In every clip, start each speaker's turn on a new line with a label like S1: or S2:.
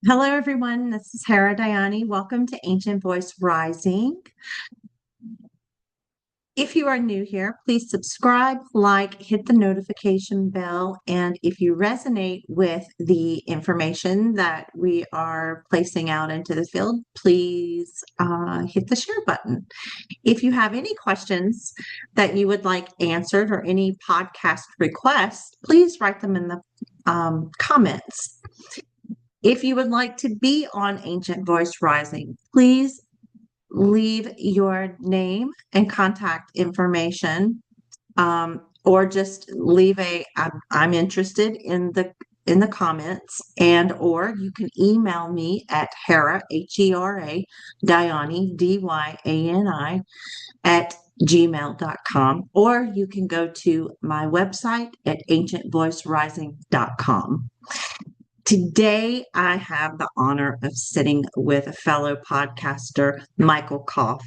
S1: Hello, everyone. This is Hera Diani. Welcome to Ancient Voice Rising. If you are new here, please subscribe, like, hit the notification bell, and if you resonate with the information that we are placing out into the field, please hit the share button. If you have any questions that you would like answered or any podcast requests, please write them in the comments. If you would like to be on Ancient Voice Rising, please leave your name and contact information, or just leave I'm interested in the comments, and or you can email me at Hera Hera Diani Dyani at gmail.com, or you can go to my website at ancientvoicerising.com. Today, I have the honor of sitting with a fellow podcaster, Michael Kopf.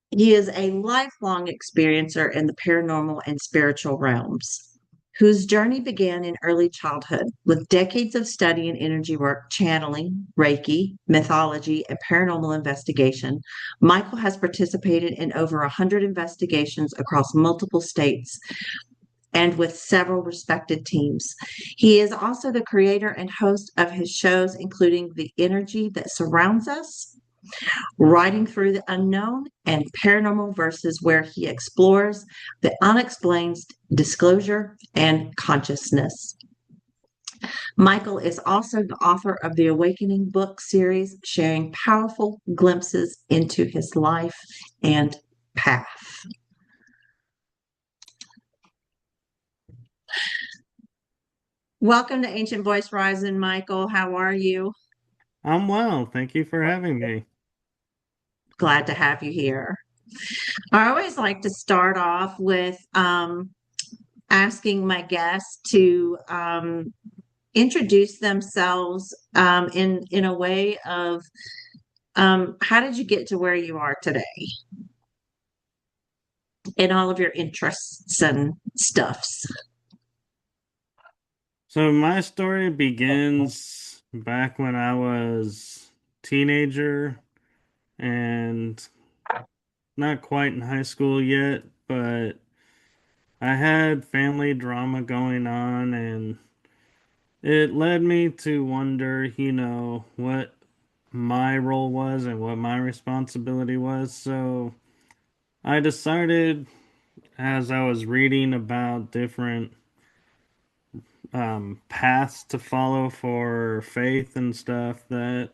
S1: He is a lifelong experiencer in the paranormal and spiritual realms, whose journey began in early childhood with decades of study and energy work, channeling, Reiki, mythology, and paranormal investigation. Michael has participated in over 100 investigations across multiple states and with several respected teams. He is also the creator and host of his shows, including The Energy That Surrounds Us, Riding Through the Unknown, and Paranormal Verses, where he explores the unexplained, disclosure, and consciousness. Michael is also the author of the Awakening book series, sharing powerful glimpses into his life and path. Welcome to Ancient Voice Rising, Michael. How are you?
S2: I'm well. Thank you for having me.
S1: Glad to have you here. I always like to start off with asking my guests to introduce themselves in a way of how did you get to where you are today in all of your interests and stuffs.
S2: So my story begins back when I was teenager and not quite in high school yet, but I had family drama going on and it led me to wonder, what my role was and what my responsibility was. So I decided as I was reading about different paths to follow for faith and stuff that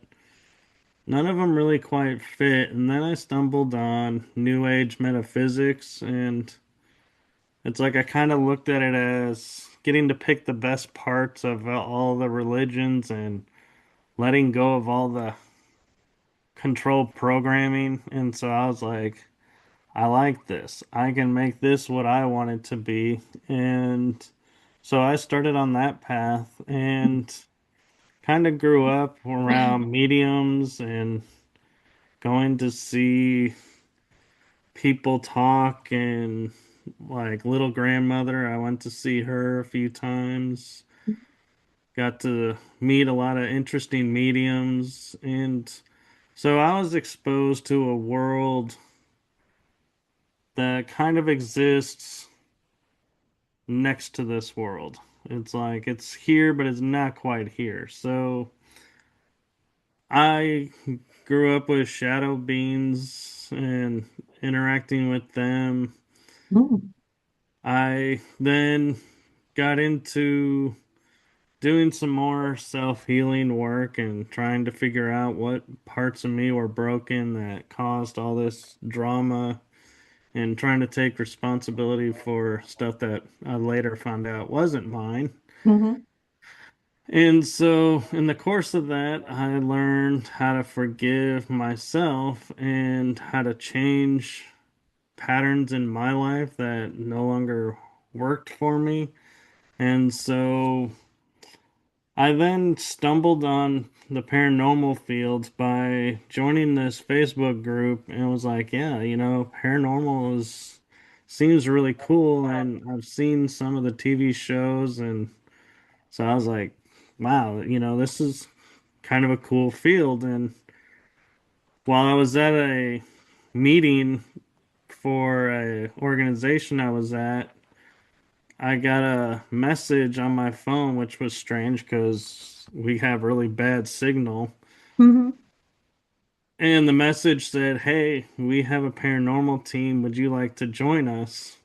S2: none of them really quite fit. And then I stumbled on New Age metaphysics, and it's like I kind of looked at it as getting to pick the best parts of all the religions and letting go of all the control programming. And so I was like, I like this. I can make this what I want it to be. And so I started on that path and kind of grew up around mediums and going to see people talk and like little grandmother. I went to see her a few times. Got to meet a lot of interesting mediums. And so I was exposed to a world that kind of exists next to this world. It's like it's here, but it's not quite here. So I grew up with shadow beings and interacting with them.
S1: Mm.
S2: I then got into doing some more self-healing work and trying to figure out what parts of me were broken that caused all this drama and trying to take responsibility for stuff that I later found out wasn't mine.
S1: Mhm.
S2: And so, in the course of that, I learned how to forgive myself and how to change patterns in my life that no longer worked for me. And so, I then stumbled on the paranormal fields by joining this Facebook group and was like, yeah, paranormal is seems really cool and I've seen some of the TV shows and so I was like, wow, this is kind of a cool field. And while I was at a meeting for a organization I was at, I got a message on my phone, which was strange because we have really bad signal.
S1: Hmm.
S2: And the message said, "Hey, we have a paranormal team. Would you like to join us?"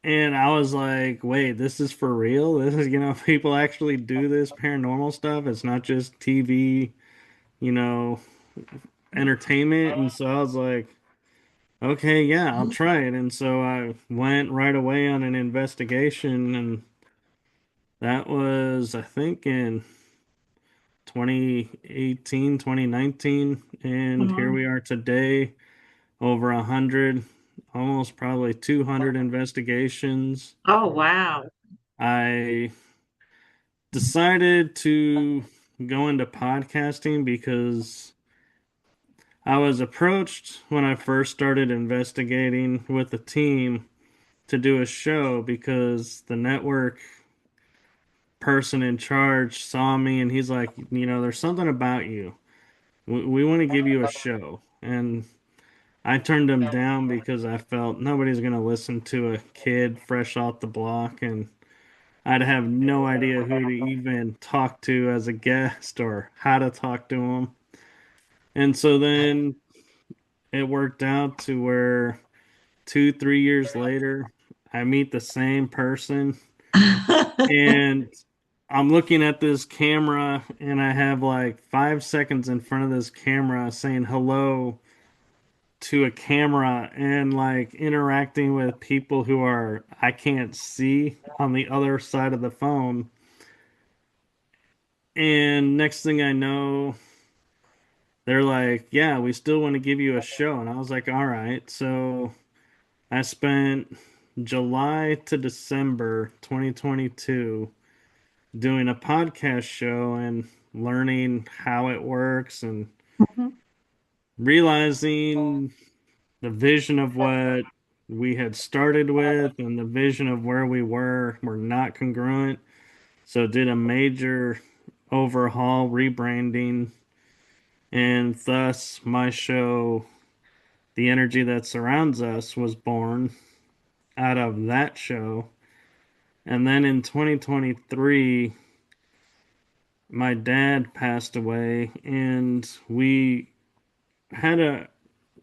S2: And I was like, "Wait, this is for real? This is, people actually do this paranormal stuff. It's not just TV, you know, entertainment." And so I was like, "Okay, yeah, I'll try it." And so I went right away on an investigation, and that was, I think, in 2018, 2019, and here
S1: Hmm.
S2: we are today, over 100, almost probably 200 investigations.
S1: Oh, wow.
S2: I decided to go into podcasting because I was approached when I first started investigating with a team to do a show because the network person in charge saw me and he's like, there's something about you. We want to give you a show. And I turned him down because I felt nobody's going to listen to a kid fresh off the block, and I'd have no idea who to even talk to as a guest or how to talk to him. And so then it worked out to where 2, 3 years later, I meet the same person, and I'm looking at this camera, and I have like 5 seconds in front of this camera saying hello to a camera and like interacting with people who are I can't see on the other side of the phone. And next thing I know, they're like, "Yeah, we still want to give you a show." And I was like, "All right." So I spent July to December 2022 doing a podcast show and learning how it works and
S1: Mhm.
S2: realizing the vision of what we had started with and the vision of where we were not congruent. So did a major overhaul, rebranding, and thus my show, The Energy That Surrounds Us, was born out of that show. And then in 2023, my dad passed away, and we had a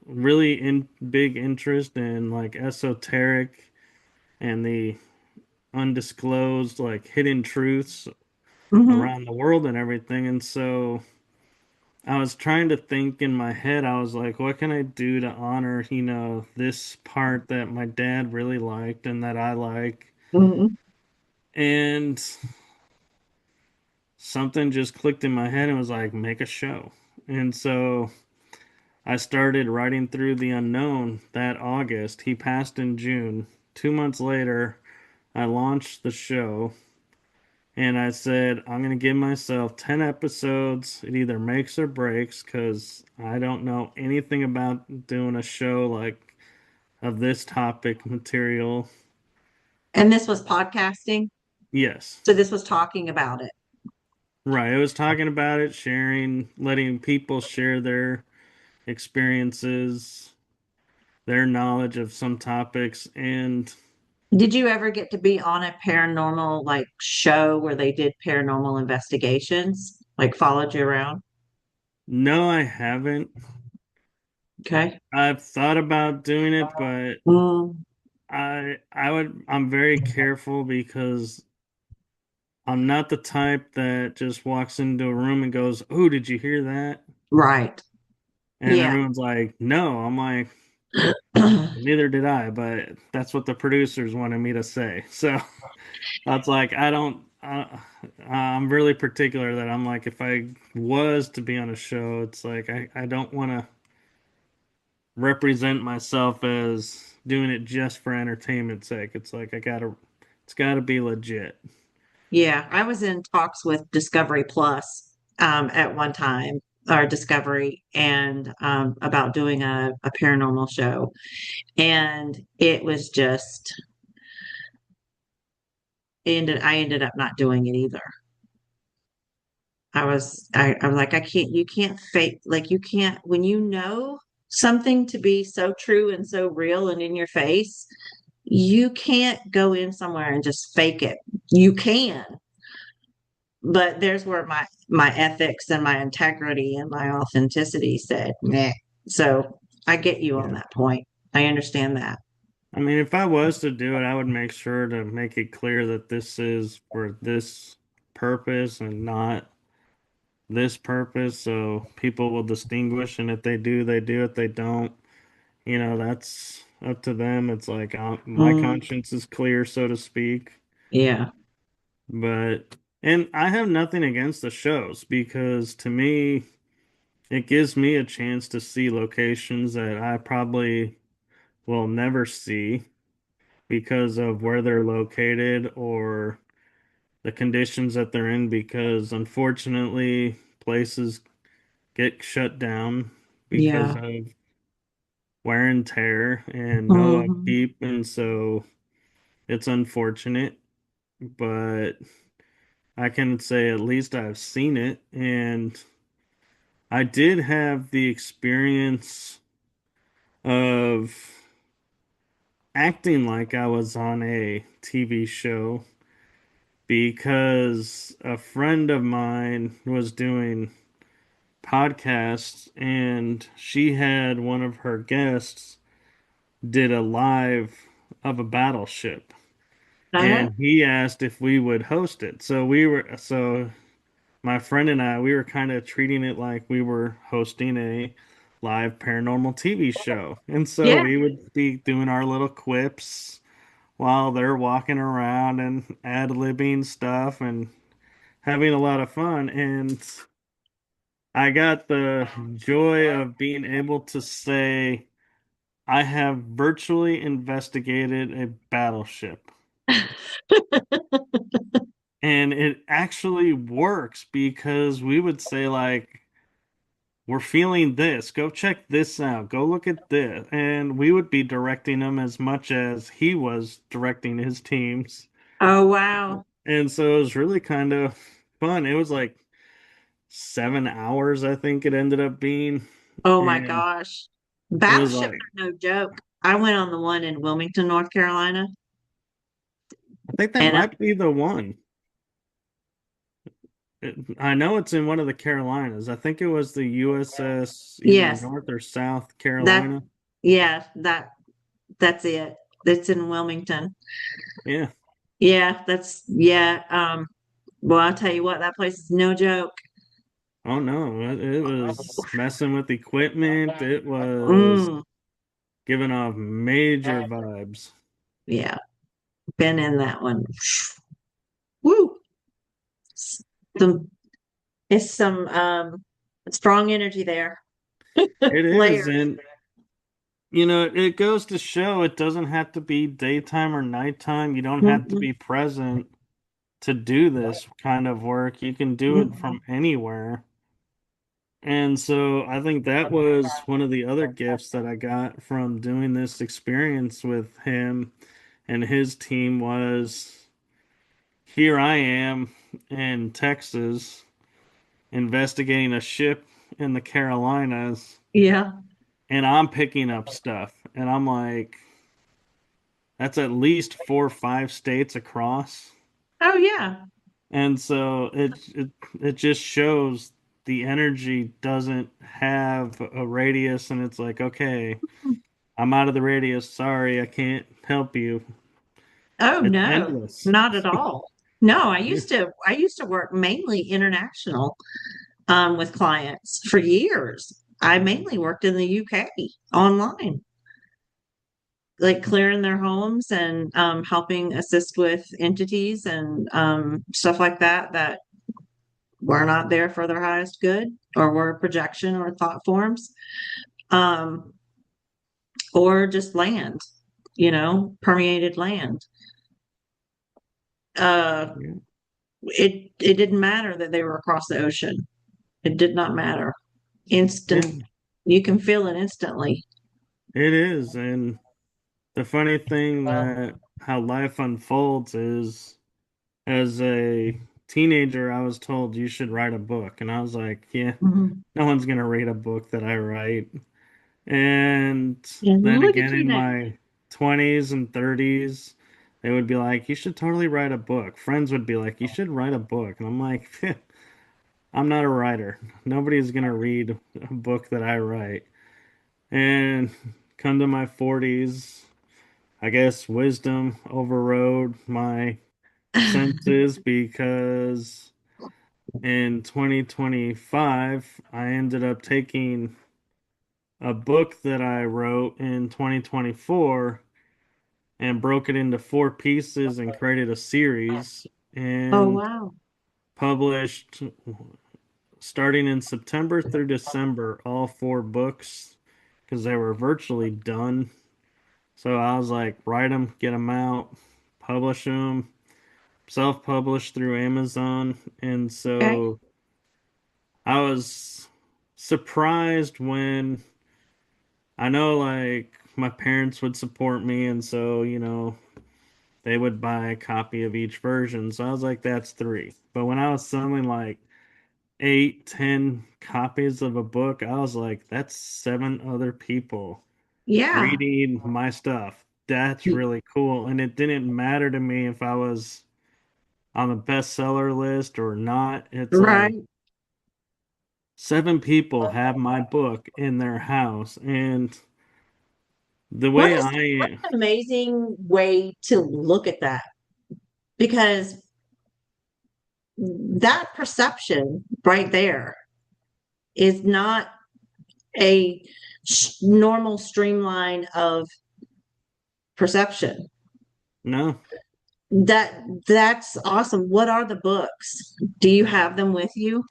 S2: really big interest in like esoteric and the undisclosed, like hidden truths
S1: Mhm.
S2: around the world and everything. And so I was trying to think in my head, I was like, what can I do to honor, this part that my dad really liked and that I like?
S1: Mhm.
S2: And something just clicked in my head and was like, make a show. And so I started writing through the unknown that August. He passed in June. 2 months later, I launched the show. And I said, I'm going to give myself 10 episodes. It either makes or breaks because I don't know anything about doing a show like of this topic material.
S1: And this was podcasting.
S2: Yes.
S1: So this was talking about it.
S2: Right. I was talking about it, sharing, letting people share their experiences, their knowledge of some topics. And
S1: Did you ever get to be on a paranormal like show where they did paranormal investigations, like followed you around?
S2: no, I haven't.
S1: Okay.
S2: I've thought about doing it, but
S1: Mm,
S2: I'm very careful because I'm not the type that just walks into a room and goes, "Oh, did you hear that?"
S1: right.
S2: And
S1: Yeah.
S2: everyone's like, "No." I'm like, "Neither did I," but that's what the producers wanted me to say. So that's like, I don't. I'm really particular that I'm like, if I was to be on a show, it's like I don't want to represent myself as doing it just for entertainment's sake. It's like it's gotta be legit.
S1: Yeah. I was in talks with Discovery Plus at one time, or Discovery, and about doing a paranormal show. And it was just I ended up not doing it either. I'm like, I can't, you can't fake, like, you can't, when you know something to be so true and so real and in your face, you can't go in somewhere and just fake it. You can, but there's where my ethics and my integrity and my authenticity said, nah. So I get you on
S2: Yeah.
S1: that point. I understand that.
S2: I mean, if I was to do it, I would make sure to make it clear that this is for this purpose and not this purpose, so people will distinguish. And if they do, they do. If they don't, that's up to them. It's like my
S1: Mm,
S2: conscience is clear, so to speak.
S1: yeah,
S2: But, and I have nothing against the shows because to me, it gives me a chance to see locations that I probably will never see because of where they're located or the conditions that they're in. Because unfortunately, places get shut down because
S1: yeah.
S2: of wear and tear and no
S1: Hmm.
S2: upkeep. And so it's unfortunate, but I can say at least I've seen it. And I did have the experience of acting like I was on a TV show because a friend of mine was doing podcasts and she had one of her guests did a live of a battleship
S1: Uh-huh.
S2: and he asked if we would host it. So my friend and I, we were kind of treating it like we were hosting a live paranormal TV show. And so
S1: Yeah.
S2: we would be doing our little quips while they're walking around and ad-libbing stuff and having a lot of fun. And I got the joy of being able to say I have virtually investigated a battleship. And it actually works because we would say, like, we're feeling this. Go check this out. Go look at this. And we would be directing them as much as he was directing his teams.
S1: Oh, wow.
S2: And so it was really kind of fun. It was like 7 hours, I think it ended up being.
S1: Oh my
S2: And
S1: gosh.
S2: it was
S1: Battleships
S2: like,
S1: are no joke. I went on the one in Wilmington, North Carolina,
S2: I think that
S1: and
S2: might be the one. I know it's in one of the Carolinas. I think it was the USS either
S1: yes,
S2: North or South
S1: that
S2: Carolina.
S1: yeah, that's it. It's in Wilmington.
S2: Yeah.
S1: Yeah, that's yeah. Well, I'll tell you what, that place is no joke.
S2: Oh no, it was messing with equipment. It was
S1: Mm,
S2: giving off major vibes.
S1: yeah, been in that one. Woo. Some it's some strong energy there.
S2: It is,
S1: Layers.
S2: and it goes to show it doesn't have to be daytime or nighttime. You don't have to
S1: Mhm,
S2: be present to do this kind of work. You can do it
S1: mhm.
S2: from anywhere. And so I think that was one of the other gifts that I got from doing this experience with him and his team was here I am in Texas investigating a ship in the Carolinas
S1: Yeah.
S2: and I'm picking up stuff and I'm like that's at least 4 or 5 states across.
S1: Oh yeah.
S2: And so it just shows the energy doesn't have a radius and it's like okay, I'm out of the radius. Sorry, I can't help you.
S1: Oh
S2: It's
S1: no,
S2: endless.
S1: not at all. No,
S2: Yeah.
S1: I used to work mainly international with clients for years. I mainly worked in the UK online, like clearing their homes and helping assist with entities and stuff like that that were not there for their highest good or were projection or thought forms, um, or just land, permeated land. Uh,
S2: Yeah.
S1: it didn't matter that they were across the ocean. It did not matter.
S2: Yeah,
S1: Instant, you can feel it instantly.
S2: it is. And the funny thing that how life unfolds is as a teenager, I was told you should write a book. And I was like, yeah,
S1: Mhm.
S2: no one's going to read a book that I write. And
S1: And
S2: then
S1: look at
S2: again
S1: you
S2: in
S1: now.
S2: my 20s and 30s, they would be like, you should totally write a book. Friends would be like, you should write a book. And I'm like, I'm not a writer. Nobody's going to read a book that I write. And come to my 40s, I guess wisdom overrode my senses because in 2025, I ended up taking a book that I wrote in 2024 and broke it into four pieces and created a series
S1: Oh,
S2: and
S1: wow.
S2: published starting in September through December all four books because they were virtually done. So I was like, write them, get them out, publish them, self-published through Amazon. And
S1: Okay.
S2: so I was surprised when I know like my parents would support me, and so, they would buy a copy of each version. So I was like, that's three. But when I was selling like eight, 10 copies of a book, I was like, that's seven other people
S1: Yeah.
S2: reading my stuff. That's
S1: Y-
S2: really cool. And it didn't matter to me if I was on the bestseller list or not. It's like
S1: Right.
S2: seven people have my book in their house. And the
S1: What
S2: way
S1: is what
S2: I,
S1: an amazing way to look at that? Because that perception right there is not a normal streamline of perception.
S2: no,
S1: That's awesome. What are the books? Do you have them with you?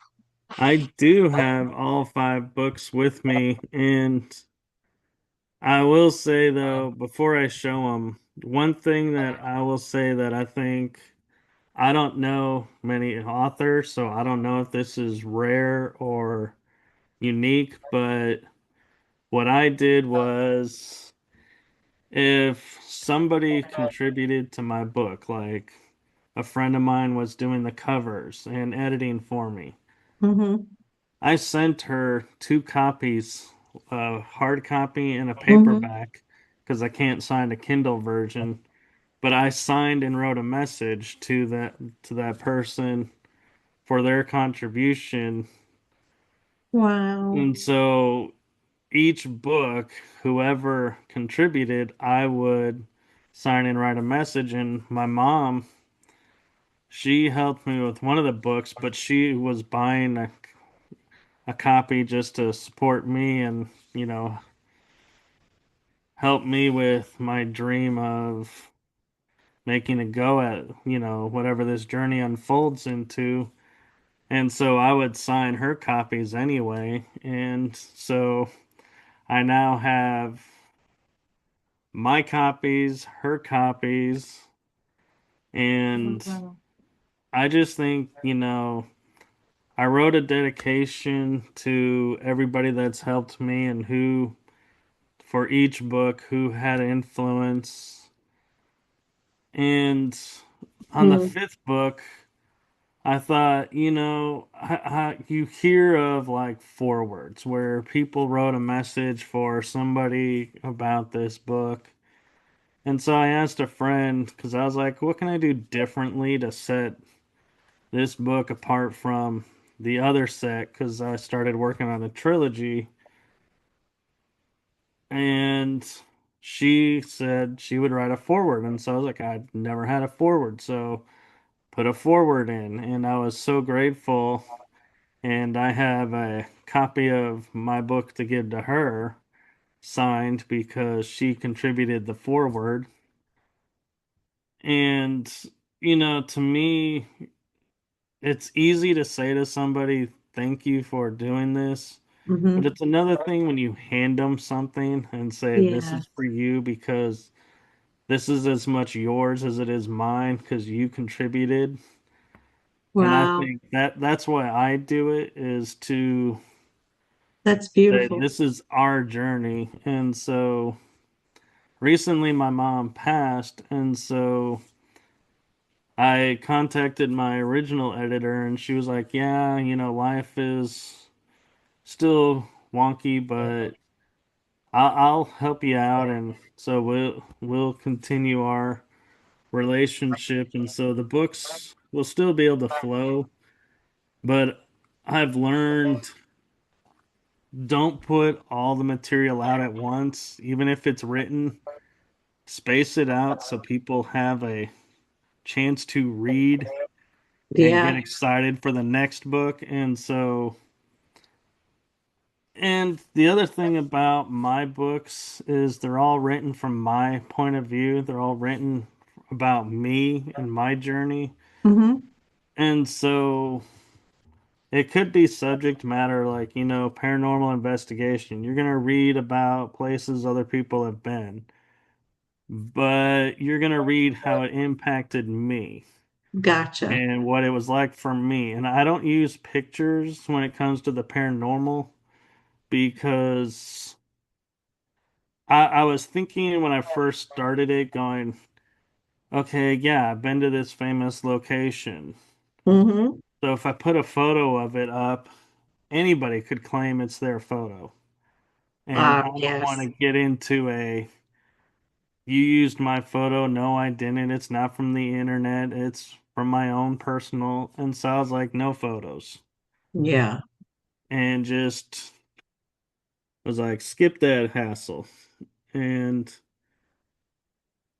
S2: I do have all five books with me. And I will say though, before I show them, one thing that I will say that I think I don't know many authors, so I don't know if this is rare or unique, but what I did was if somebody contributed to my book, like a friend of mine was doing the covers and editing for me,
S1: Mm-hmm.
S2: I sent her two copies, a hard copy and a
S1: Mm-hmm.
S2: paperback, because I can't sign a Kindle version. But I signed and wrote a message to that person for their contribution.
S1: Wow.
S2: And so each book, whoever contributed, I would sign and write a message. And my mom, she helped me with one of the books, but she was buying a copy just to support me and, you know, help me with my dream of making a go at, whatever this journey unfolds into. And so I would sign her copies anyway. And so I now have my copies, her copies, and
S1: Wow.
S2: I just think, I wrote a dedication to everybody that's helped me and who, for each book, who had influence. And on the
S1: Mm-hmm.
S2: fifth book, I thought, you hear of like forewords where people wrote a message for somebody about this book. And so I asked a friend, because I was like, what can I do differently to set this book apart from the other set? Because I started working on a trilogy. And she said she would write a forward. And so I was like, I'd never had a forward. So put a forward in. And I was so grateful. And I have a copy of my book to give to her signed because she contributed the foreword. And, to me, it's easy to say to somebody, thank you for doing this. But
S1: Mm-hmm.
S2: it's another thing when you hand them something and say, this
S1: Yeah.
S2: is for you because this is as much yours as it is mine because you contributed. And I
S1: Wow.
S2: think that's why I do it is to
S1: That's
S2: say
S1: beautiful.
S2: this is our journey. And so recently my mom passed, and so I contacted my original editor and she was like, "Yeah, life is still wonky, but I'll help you out." And so we'll continue our relationship, and so the books will still be able to flow, but I've learned don't put all the material out at once, even if it's written. Space it out so people have a chance to read and get
S1: Yeah.
S2: excited for the next book. And the other thing about my books is they're all written from my point of view. They're all written about me and my journey.
S1: Hmm.
S2: And so it could be subject matter like, paranormal investigation. You're going to read about places other people have been, but you're going to read how it impacted me
S1: Gotcha.
S2: and what it was like for me. And I don't use pictures when it comes to the paranormal because I was thinking when I first started it, going, okay, yeah, I've been to this famous location.
S1: Hmm.
S2: So if I put a photo of it up, anybody could claim it's their photo. And I don't want to
S1: Yes.
S2: get into you used my photo. No, I didn't. It's not from the internet. It's from my own personal. And so I was like, no photos.
S1: Yeah.
S2: And just was like, skip that hassle. And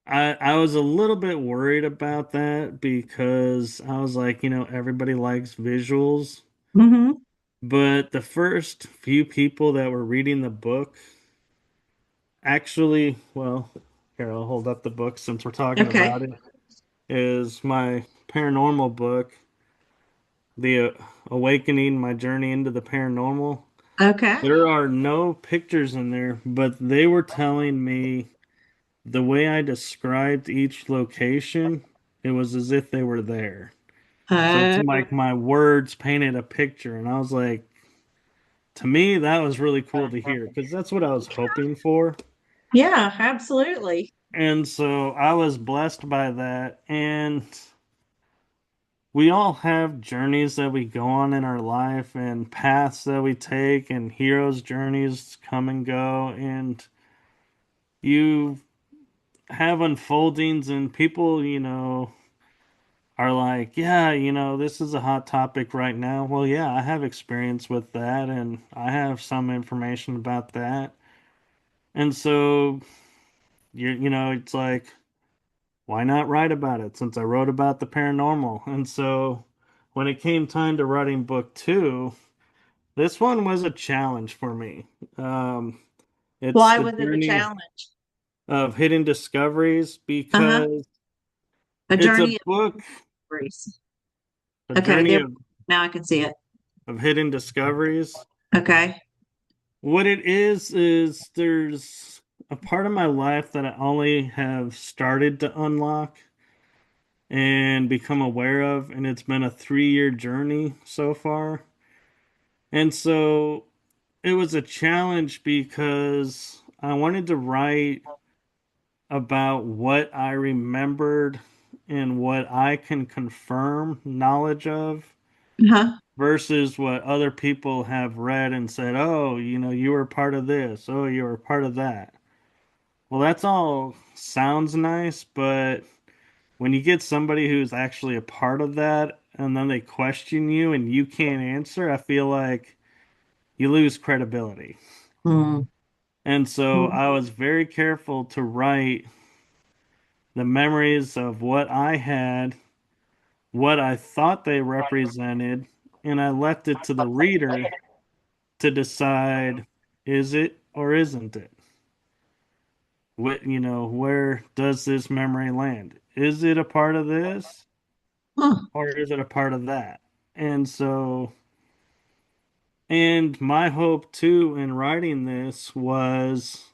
S2: I was a little bit worried about that because I was like, everybody likes visuals.
S1: Hmm.
S2: But the first few people that were reading the book actually, well, here, I'll hold up the book since we're talking
S1: Okay.
S2: about it, is my paranormal book, The Awakening, My Journey into the Paranormal.
S1: Okay.
S2: There are no pictures in there, but they were telling me the way I described each location, it was as if they were there. So it's
S1: Uh,
S2: like my words painted a picture, and I was like, to me, that was really cool to hear because that's what I was hoping for.
S1: yeah, absolutely.
S2: And so I was blessed by that. And we all have journeys that we go on in our life and paths that we take, and heroes' journeys come and go. And you have unfoldings, and people, are like, yeah, this is a hot topic right now. Well, yeah, I have experience with that, and I have some information about that. And so it's like, why not write about it since I wrote about the paranormal? And so when it came time to writing book two, this one was a challenge for me. Um, it's
S1: Why
S2: the
S1: was it a
S2: journey
S1: challenge?
S2: of hidden discoveries
S1: Uh-huh.
S2: because
S1: A
S2: it's a
S1: journey of
S2: book,
S1: memories.
S2: a
S1: Okay,
S2: journey
S1: there. Now I can see it.
S2: of hidden discoveries.
S1: Okay.
S2: What it is there's a part of my life that I only have started to unlock and become aware of, and it's been a 3-year journey so far. And so it was a challenge because I wanted to write about what I remembered and what I can confirm knowledge of
S1: Uh-huh.
S2: versus what other people have read and said, oh, you were part of this, oh, you were part of that. Well, that's all sounds nice, but when you get somebody who's actually a part of that and then they question you and you can't answer, I feel like you lose credibility.
S1: Mm.
S2: And so
S1: Mm.
S2: I was very careful to write the memories of what I had, what I thought they represented, and I left it to the reader to decide is it or isn't it? Where does this memory land? Is it a part of this
S1: Huh.
S2: or is it a part of that? And so, and my hope too in writing this was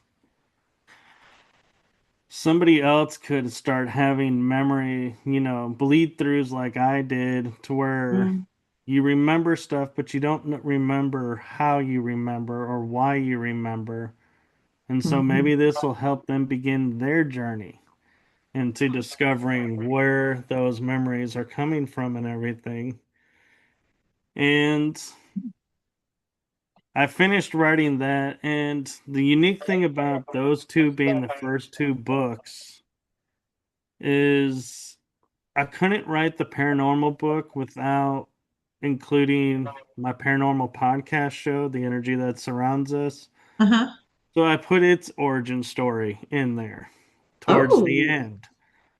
S2: somebody else could start having memory, bleed throughs like I did, to where
S1: Mm.
S2: you remember stuff, but you don't remember how you remember or why you remember. And so
S1: Mhm.
S2: maybe this will help them begin their journey. into discovering where those memories are coming from and everything. And I finished writing that, and the unique thing about those two being the first two books is I couldn't write the paranormal book without including my paranormal podcast show, The Energy That Surrounds Us.
S1: Uh-huh.
S2: So I put its origin story in there towards the
S1: Oh,
S2: end.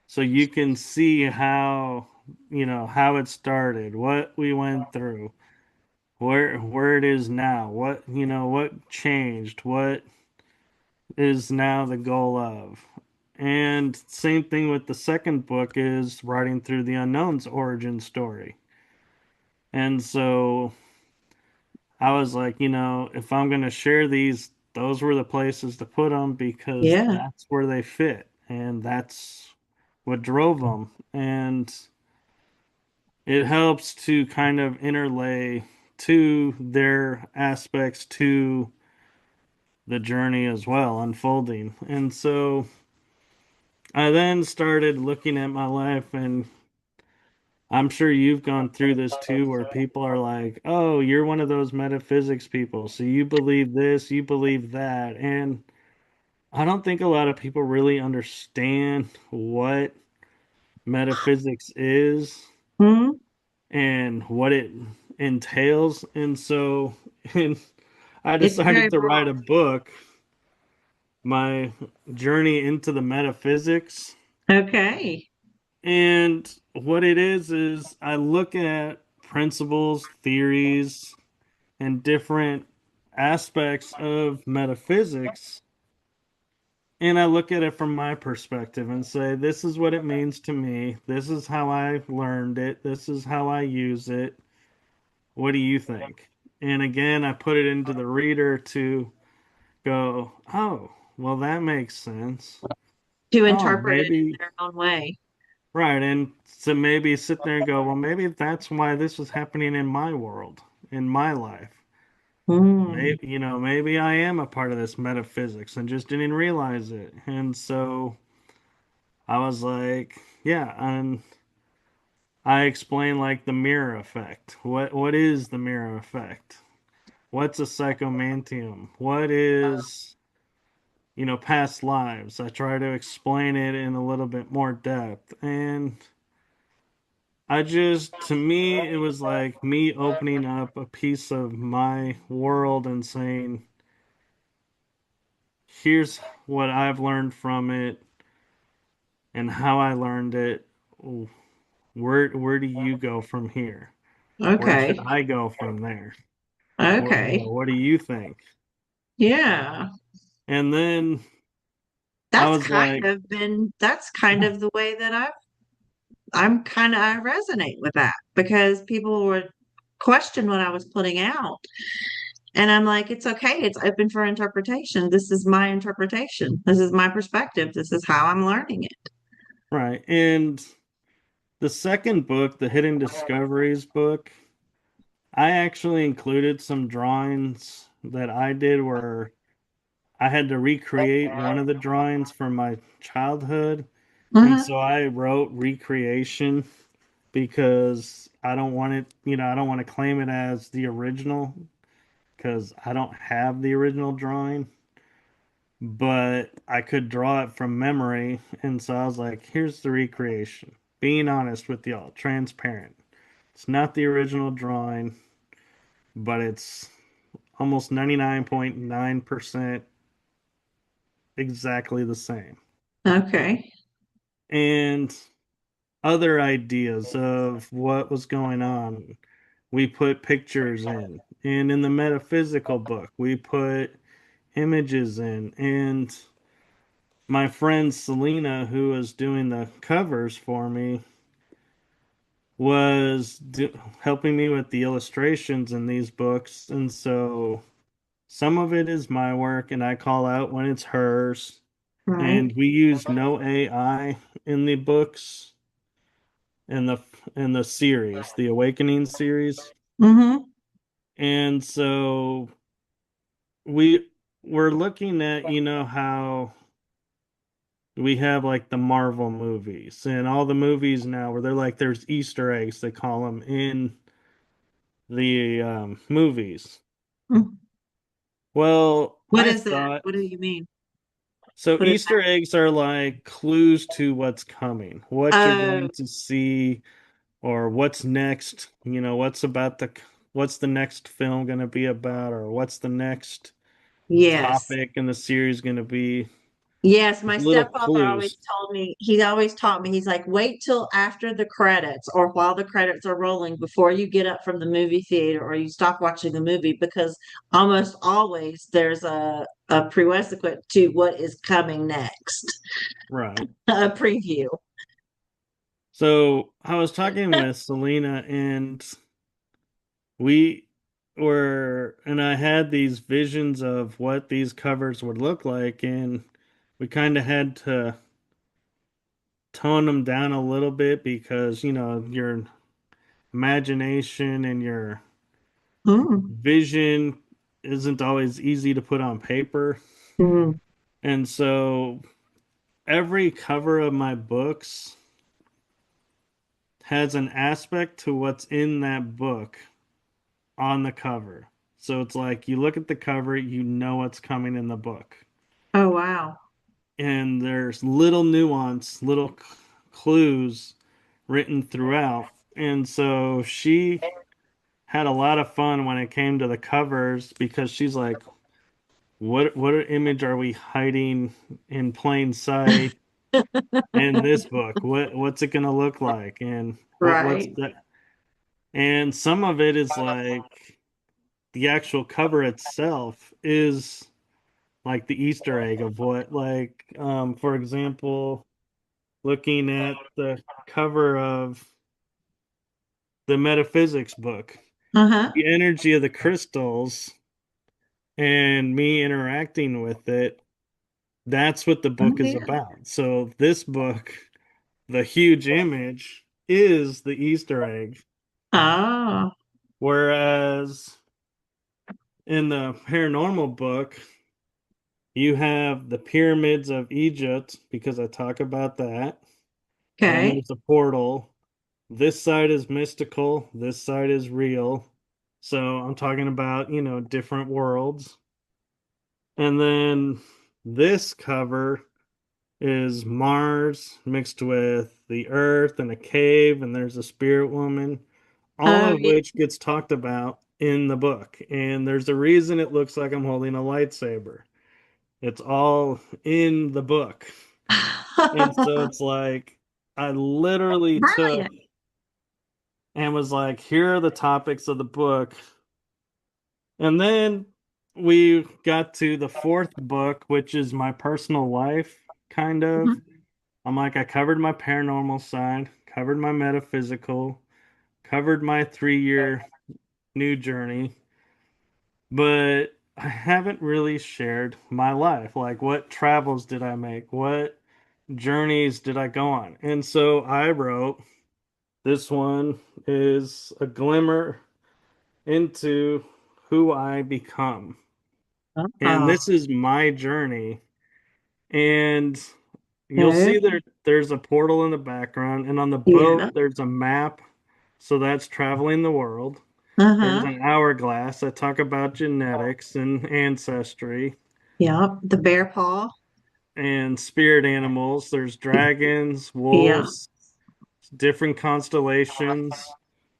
S2: So you can see how, how it started, what we went through, where it is now, what changed, what is now the goal of. And same thing with the second book is writing through the unknown's origin story. And so I was like, if I'm going to share these, those were the places to put them because
S1: yeah.
S2: that's where they fit and that's what drove them. And it helps to kind of interlay to their aspects to the journey as well, unfolding. And so I then started looking at my life, and I'm sure you've gone through this too, where people are like, oh, you're one of those metaphysics people. So you believe this, you believe that. And I don't think a lot of people really understand what metaphysics is
S1: Hmm.
S2: and what it entails. And so and I
S1: It's
S2: decided
S1: very
S2: to write
S1: broad.
S2: a book, my journey into the metaphysics.
S1: Okay.
S2: And what it is I look at principles, theories, and different aspects of metaphysics, and I look at it from my perspective and say, this is what it means to me. This is how I learned it. This is how I use it. What do you think? And again, I put it into the reader to go, oh, well, that makes sense.
S1: To
S2: Oh,
S1: interpret it in
S2: maybe,
S1: their own way.
S2: right. And so maybe sit there and go, well, maybe that's why this was happening in my world, in my life.
S1: Mm.
S2: Maybe I am a part of this metaphysics and just didn't realize it. And so I was like, yeah, and I explained like the mirror effect. What is the mirror effect? What's a psychomantium? What is, past lives? I try to explain it in a little bit more depth. And to me, it was like me opening up a piece of my world and saying, here's what I've learned from it and how I learned it. Where do you go from here? Where should
S1: Okay.
S2: I go from there?
S1: Okay.
S2: What do you think?
S1: Yeah.
S2: And then I was like,
S1: That's kind of the way that I resonate with that because people would question what I was putting out. And I'm like, it's okay. It's open for interpretation. This is my interpretation. This is my perspective. This is how I'm learning it.
S2: right. And the second book, the Hidden Discoveries book, I actually included some drawings that I did where I had to recreate one of the drawings from my childhood. And
S1: Uh-huh.
S2: so I wrote recreation because I don't want to claim it as the original because I don't have the original drawing, but I could draw it from memory. And so I was like, here's the recreation. Being honest with y'all, transparent. It's not the original drawing, but it's almost 99.9% exactly the same.
S1: Okay.
S2: And other ideas of what was going on, we put pictures in. And in the metaphysical book, we put images in. And my friend Selena, who was doing the covers for me, helping me with the illustrations in these books. And so some of it is my work, and I call out when it's hers.
S1: Right.
S2: And we use no AI in the books in the series, the Awakening series.
S1: Mm-hmm.
S2: And so we we're looking at, how we have like the Marvel movies and all the movies now where they're like there's Easter eggs they call them in the movies.
S1: Hmm.
S2: Well,
S1: What
S2: I
S1: is that?
S2: thought
S1: What do you mean?
S2: so
S1: What is
S2: Easter eggs are like clues to what's coming, what you're
S1: that?
S2: going to see or what's next, what's the next film going to be about or what's the next
S1: Yes.
S2: topic in the series going to be.
S1: Yes, my
S2: Little
S1: stepfather always
S2: clues.
S1: told me, he always taught me, he's like, wait till after the credits or while the credits are rolling before you get up from the movie theater or you stop watching the movie because almost always there's a prerequisite to what is coming next,
S2: Right.
S1: a preview.
S2: So I was talking with Selena and we and I had these visions of what these covers would look like, and we kind of had to tone them down a little bit because, your imagination and your
S1: Mm,
S2: vision isn't always easy to put on paper.
S1: mm.
S2: And so every cover of my books has an aspect to what's in that book on the cover. So it's like you look at the cover, you know what's coming in the book.
S1: Oh, wow.
S2: And there's little nuance, little clues written throughout. And so she had a lot of fun when it came to the covers because she's like, what image are we hiding in plain sight in this book? What's it gonna look like? And what's
S1: Right.
S2: that? And some of it is like the actual cover itself is like the Easter egg of what, like, for example, looking at the cover of the metaphysics book,
S1: Uh-huh.
S2: the energy of the crystals and me interacting with it, that's what the
S1: Oh,
S2: book is
S1: yeah.
S2: about. So this book, the huge image is the Easter egg,
S1: Oh,
S2: whereas in the paranormal book, you have the pyramids of Egypt because I talk about that. And
S1: okay.
S2: there's a portal. This side is mystical, this side is real. So I'm talking about, different worlds. And then this cover is Mars mixed with the Earth and a cave, and there's a spirit woman, all
S1: Oh,
S2: of which gets talked about in the book. And there's a reason it looks like I'm holding a lightsaber. It's all in the book. And
S1: yeah.
S2: so it's like I literally took
S1: Brilliant.
S2: and was like, here are the topics of the book. And then we got to the fourth book, which is my personal life, kind of.
S1: Mhm.
S2: I'm like, I covered my paranormal side, covered my metaphysical, covered my 3 year new journey, but I haven't really shared my life. Like, what travels did I make? What journeys did I go on? And so I wrote, this one is a glimmer into who I become. And
S1: Oh,
S2: this is my journey. And you'll see
S1: okay.
S2: there's a portal in the background, and on the
S1: Yeah.
S2: boat there's a map. So that's traveling the world. There's
S1: Uh-huh.
S2: an hourglass that talk about genetics and ancestry
S1: Yep. The bear paw.
S2: and spirit animals. There's dragons,
S1: Yeah.
S2: wolves, different constellations.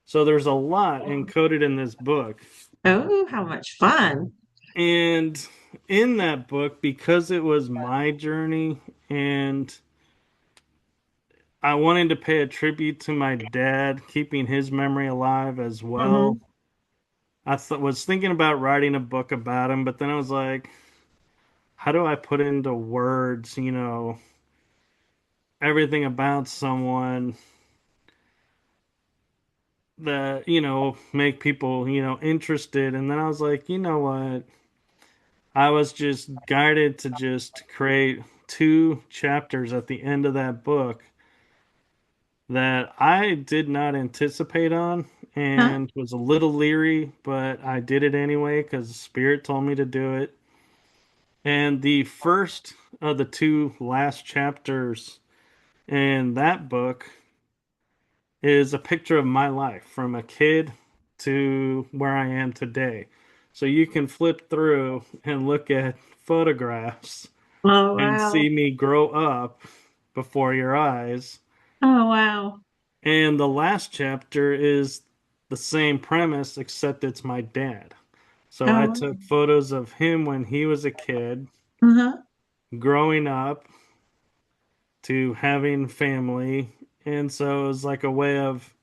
S2: So there's a lot encoded in this book.
S1: Oh, how much fun.
S2: And in that book, because it was my journey and I wanted to pay a tribute to my dad, keeping his memory alive as well.
S1: Hmm.
S2: Was thinking about writing a book about him, but then I was like, how do I put into words, everything about someone that, make people, interested? And then I was like, you know what? I was just guided to just create 2 chapters at the end of that book that I did not anticipate on
S1: Huh?
S2: and was a little leery, but I did it anyway because Spirit told me to do it. And the first of the two last chapters in that book is a picture of my life from a kid to where I am today. So you can flip through and look at photographs
S1: Oh,
S2: and
S1: wow.
S2: see me grow up before your eyes.
S1: Oh, wow.
S2: And the last chapter is the same premise, except it's my dad. So I
S1: Oh,
S2: took photos of him when he was a kid,
S1: uh-huh.
S2: growing up to having family. And so it was like a way of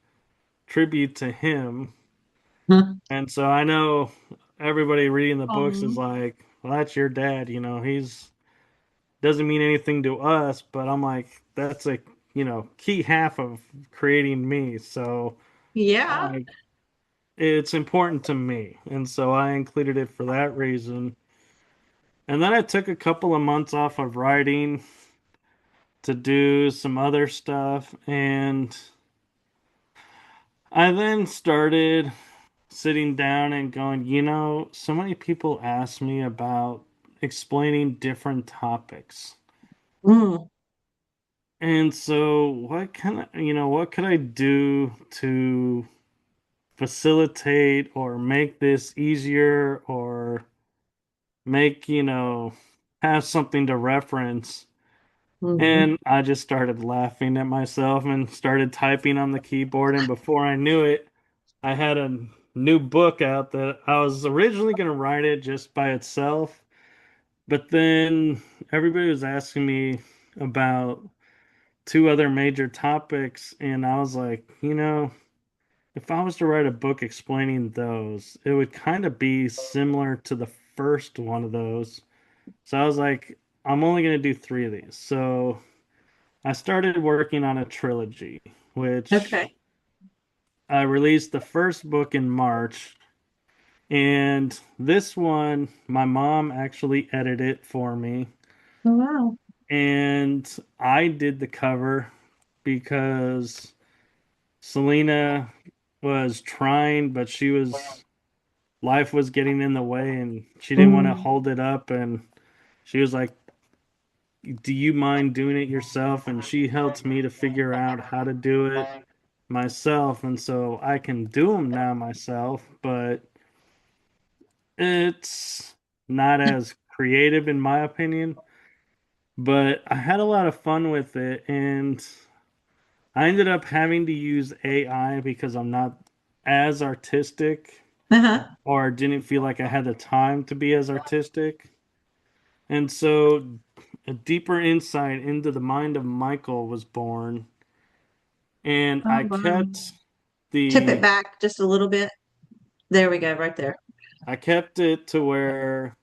S2: tribute to him.
S1: Huh.
S2: And so I know everybody reading the books is
S1: Um,
S2: like, well, that's your dad, he's doesn't mean anything to us, but I'm like, that's a, key half of creating me. So
S1: yeah.
S2: I it's important to me. And so I included it for that reason. And then I took a couple of months off of writing to do some other stuff. And I then started sitting down and going, so many people ask me about explaining different topics.
S1: Mm,
S2: And so what could I do to facilitate or make this easier or make, have something to reference.
S1: mhm.
S2: And I just started laughing at myself and started typing on the keyboard. And before I knew it, I had a new book out that I was originally going to write it just by itself. But then everybody was asking me about two other major topics. And I was like, if I was to write a book explaining those, it would kind of be similar to the first one of those. So I was like, I'm only going to do three of these. So I started working on a trilogy, which
S1: Okay.
S2: I released the first book in March. And this one, my mom actually edited it for me.
S1: Oh, wow.
S2: And I did the cover because Selena was trying, but life was getting in the way and she didn't want to
S1: Mm.
S2: hold it up. And she was like, do you mind doing it yourself? And she helped me to figure out how to do it myself. And so I can do them now myself, but it's not as creative in my opinion. But I had a lot of fun with it. And I ended up having to use AI because I'm not as artistic
S1: Uh-huh.
S2: or didn't feel like I had the time to be as artistic. And so a deeper insight into the mind of Michael was born. And
S1: Oh, wow. Tip it
S2: the
S1: back just a little bit. There we go, right there.
S2: I kept it to where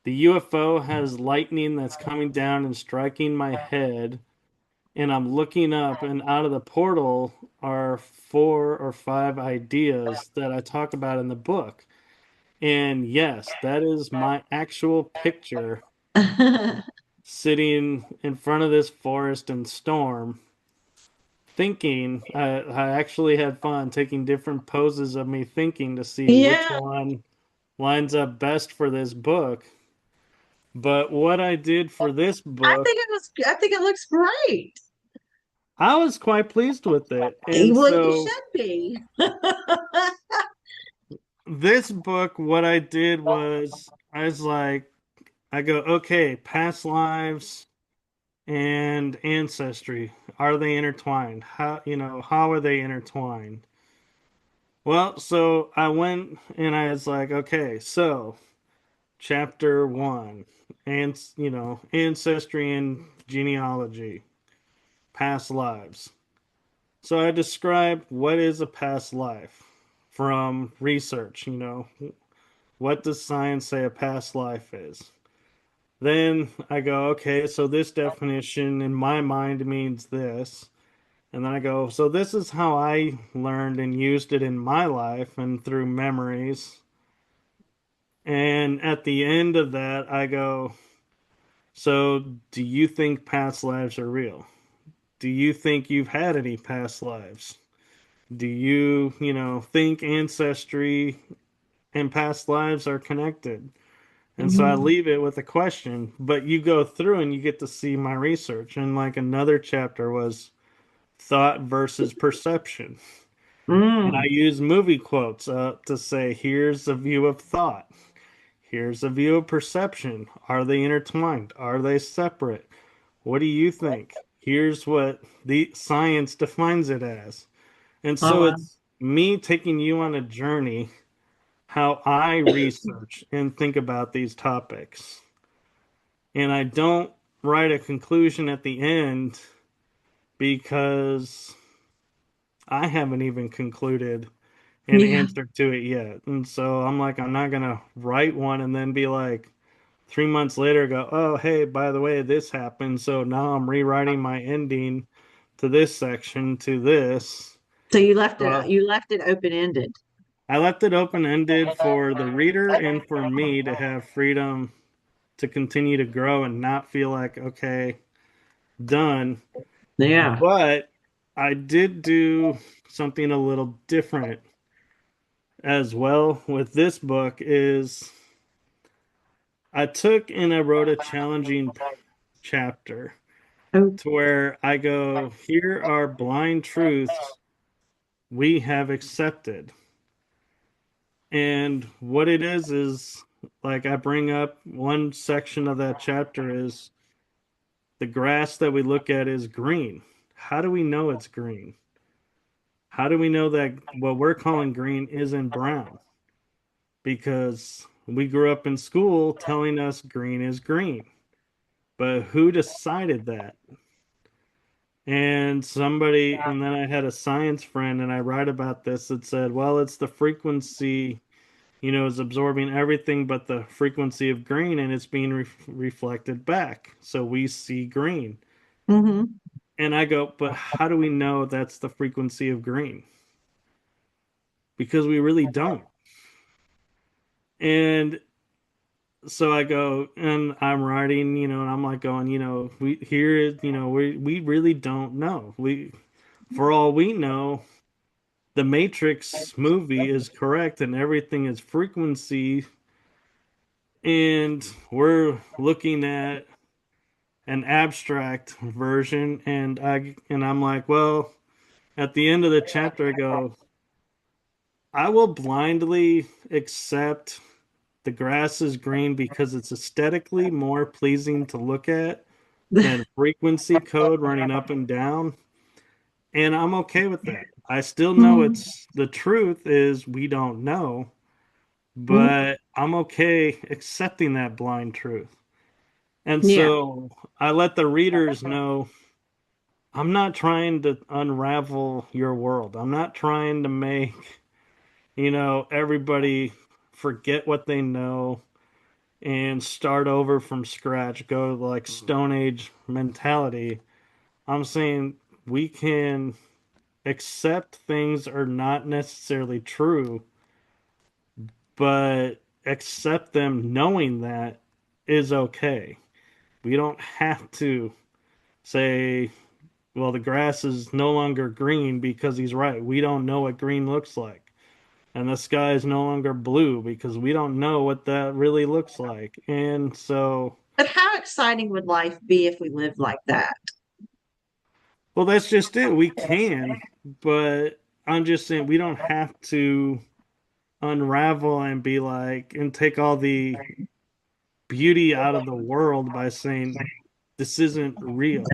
S2: the UFO has lightning that's coming down and striking my head, and I'm looking up, and out of the portal are four or five ideas that I talk about in the book. And yes, that is my actual picture sitting in front of this forest and storm, thinking. I actually had fun taking different poses of me thinking to see which
S1: Yeah,
S2: one lines up best for this book. But what I did for this book,
S1: I think it looks great.
S2: I was quite pleased with it. And
S1: Well, you
S2: so
S1: should be.
S2: this book, what I did was I was like, I go, okay, past lives and ancestry, are they intertwined? How are they intertwined? Well, so I went and I was like, okay, so chapter one, and ancestry and genealogy, past lives. So I describe what is a past life from research, what does science say a past life is? Then I go, okay, so this definition in my mind means this. And then I go, so this is how I learned and used it in my life and through memories. And at the end of that, I go, so do you think past lives are real? Do you think you've had any past lives? Do you, think ancestry and past lives are connected? And so I
S1: Mhm.
S2: leave it with a question, but you go through and you get to see my research. And like another chapter was thought versus perception. And I
S1: Mm.
S2: use movie quotes to say, here's a view of thought. Here's a view of perception. Are they intertwined? Are they separate? What do you think? Here's what the science defines it as. And
S1: Oh,
S2: so
S1: wow.
S2: it's me taking you on a journey how I research and think about these topics. And I don't write a conclusion at the end because I haven't even concluded an
S1: Yeah.
S2: answer to it yet. And so I'm like, I'm not gonna write one and then be like 3 months later go, oh, hey, by the way, this happened. So now I'm rewriting my ending to this section to this.
S1: So
S2: So
S1: you left it open-ended.
S2: I left it open-ended for the reader and for me to have freedom to continue to grow and not feel like, okay, done.
S1: Yeah.
S2: But I did do something a little different as well with this book is I took and I wrote a challenging chapter
S1: Oh.
S2: to where I go, here are blind truths we have accepted. And what it is like I bring up one section of that chapter is the grass that we look at is green. How do we know it's green? How do we know that what we're calling green isn't brown? Because we grew up in school telling us green is green. But who decided that? And then I had a science friend, and I write about this that said, well, it's the frequency, is absorbing everything but the frequency of green, and it's being reflected back. So we see green.
S1: Hmm.
S2: And I go, but how do we know that's the frequency of green? Because we really don't. And so I go and I'm writing, and I'm like going, we here is, we really don't know. For all we know, the Matrix movie is correct and everything is frequency, and we're looking at an abstract version, and I'm like, well, at the end of the chapter I go, I will blindly accept the grass is green because it's aesthetically more pleasing to look at than frequency code running up and down. And I'm okay with that. I still know
S1: Hmm.
S2: it's the truth is we don't know,
S1: Hmm.
S2: but I'm okay accepting that blind truth. And
S1: Yeah.
S2: so I let the readers know I'm not trying to unravel your world. I'm not trying to make, everybody forget what they know and start over from scratch, go like Stone Age mentality. I'm saying we can accept things are not necessarily true, but accept them knowing that is okay. We don't have to say, well, the grass is no longer green because he's right. We don't know what green looks like. And the sky is no longer blue because we don't know what that really looks like. And so,
S1: But how exciting would life be if we lived like that?
S2: well, that's just it. We can, but I'm just saying we don't have to unravel and be like, and take all the beauty out of the world by saying this isn't real.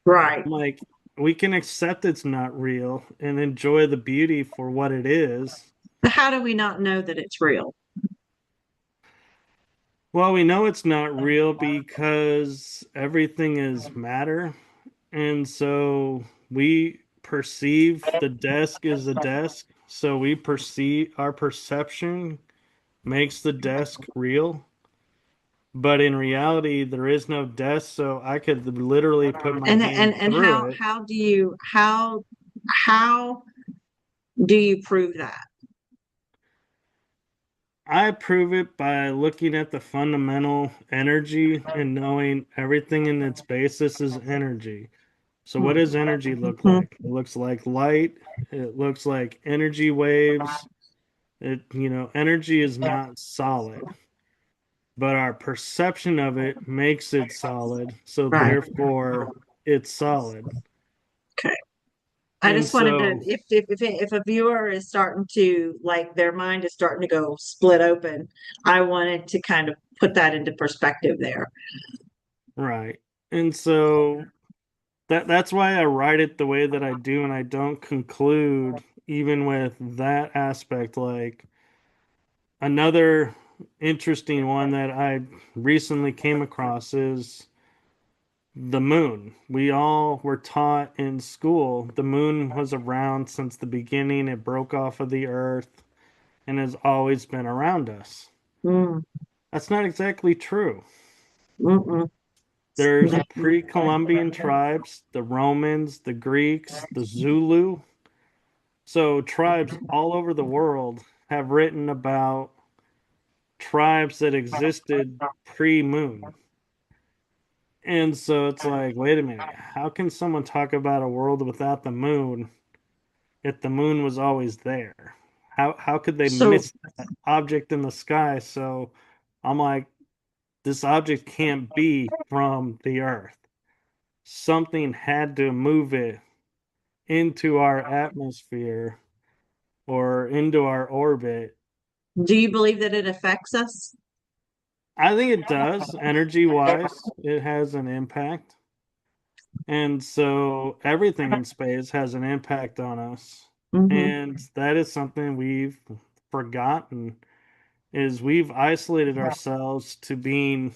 S1: Right.
S2: I'm like, we can accept it's not real and enjoy the beauty for what it is.
S1: But how do we not know that it's real?
S2: Well, we know it's not real because everything is matter. And so we perceive the desk is a desk. So we perceive our perception makes the desk real. But in reality, there is no desk. So I could literally put my hand
S1: And
S2: through it.
S1: how do you prove that?
S2: I prove it by looking at the fundamental energy and knowing everything in its basis is energy. So what does energy look
S1: Mhm.
S2: like? It looks like light. It looks like energy waves. Energy is not solid. but our perception of it makes it solid. So
S1: Right.
S2: therefore, it's solid.
S1: Okay. I
S2: And
S1: just wanted to,
S2: so,
S1: if a viewer is starting to like their mind is starting to go split open, I wanted to kind of put that into perspective there.
S2: right. And so that's why I write it the way that I do, and I don't conclude even with that aspect. Like another interesting one that I recently came across is the moon. We all were taught in school the moon was around since the beginning. It broke off of the earth and has always been around us.
S1: Mm,
S2: That's not exactly true.
S1: mm-mm.
S2: There's pre-Columbian tribes, the Romans, the Greeks, the Zulu. So tribes all over the world have written about tribes that existed pre-moon. And so it's like, wait a minute, how can someone talk about a world without the moon if the moon was always there? How could they
S1: So,
S2: miss that object in the sky? So I'm like, this object can't be from the earth. Something had to move it into our atmosphere or into our orbit.
S1: do you believe that it affects us?
S2: I think it does, energy wise, it has an impact. And so everything in space has an impact on us.
S1: Hmm.
S2: And that is something we've forgotten is we've isolated ourselves to being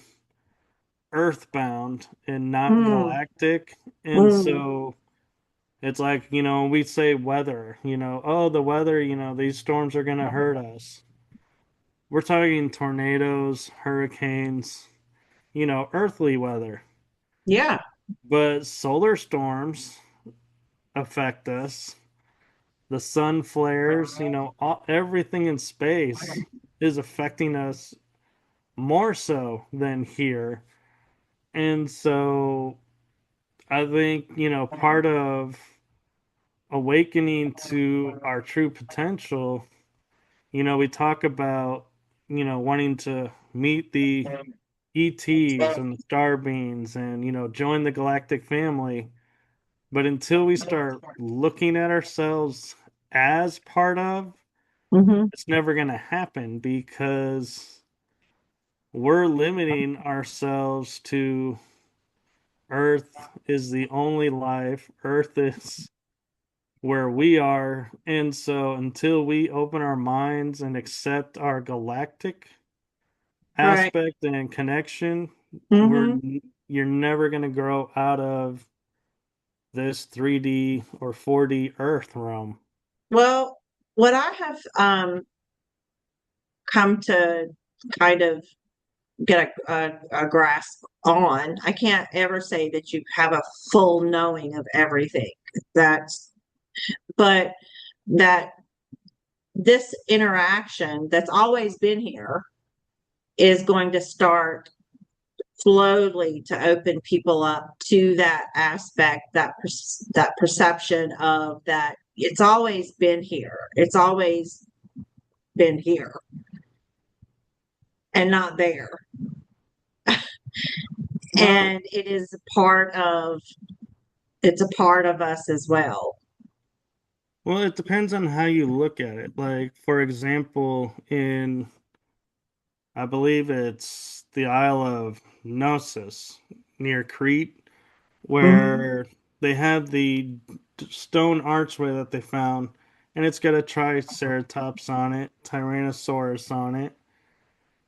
S2: earthbound and not
S1: Mm,
S2: galactic. And
S1: mm.
S2: so it's like, we say weather, oh, the weather, these storms are going to hurt us. We're talking tornadoes, hurricanes, earthly weather.
S1: Yeah,
S2: But solar storms affect us. The sun flares, everything in space is affecting us more so than here. And so I think, part of awakening to our true potential, we talk about, wanting to meet the ETs and the star beings and, join the galactic family. But until we start looking at ourselves as part of,
S1: hmm,
S2: it's never going to happen because we're limiting ourselves to Earth is the only life, Earth is where we are. And so until we open our minds and accept our galactic
S1: right.
S2: aspect and connection, we're
S1: Hmm.
S2: you're never going to grow out of this 3D or 4D Earth realm.
S1: Well, what I have come to kind of get a grasp on, I can't ever say that you have a full knowing of everything. That's, but that this interaction that's always been here is going to start slowly to open people up to that aspect, that perception of that it's always been here. It's always been here and not there.
S2: Well,
S1: And it is a part of it's a part of us as well.
S2: well, it depends on how you look at it. Like, for example, in I believe it's the Isle of Knossos near Crete,
S1: Mhm.
S2: where they have the stone archway that they found, and it's got a Triceratops on it, Tyrannosaurus on it,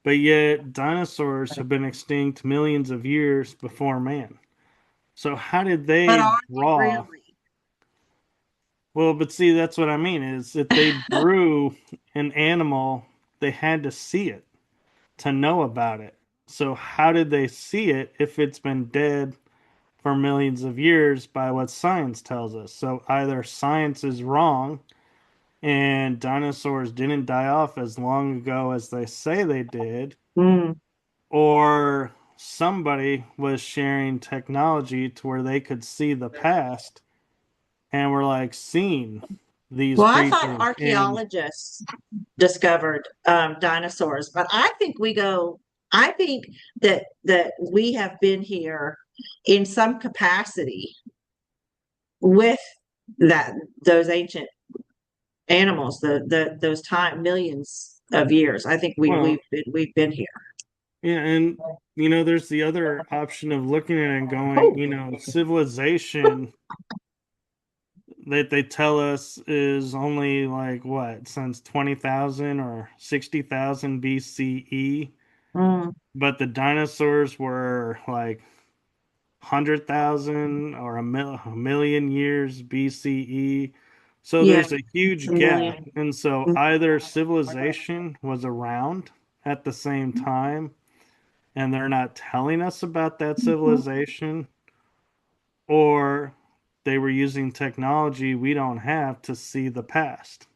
S2: but yet dinosaurs have been extinct millions of years before man. So how did
S1: But
S2: they
S1: are they
S2: draw?
S1: really?
S2: Well, but see, that's what I mean is if they drew an animal, they had to see it to know about it. So how did they see it if it's been dead for millions of years by what science tells us? So either science is wrong and dinosaurs didn't die off as long ago as they say they did,
S1: Mm.
S2: or somebody was sharing technology to where they could see the past and were like seeing these
S1: Well, I thought
S2: creatures and
S1: archaeologists discovered dinosaurs, but I think we go. I think that we have been here in some capacity with that those ancient animals, the those time millions of years. I think
S2: Well,
S1: we've been here.
S2: yeah, and there's the other option of looking at it and going,
S1: Oh,
S2: civilization that they tell us is only like what, since 20,000 or 60,000 BCE,
S1: mm,
S2: but the dinosaurs were like 100,000 or a million years BCE. So
S1: yeah,
S2: there's a
S1: it's a
S2: huge gap.
S1: million.
S2: And so
S1: Mm,
S2: either civilization was around at the same time and they're not telling us about that
S1: mhm.
S2: civilization, or they were using technology we don't have to see the past.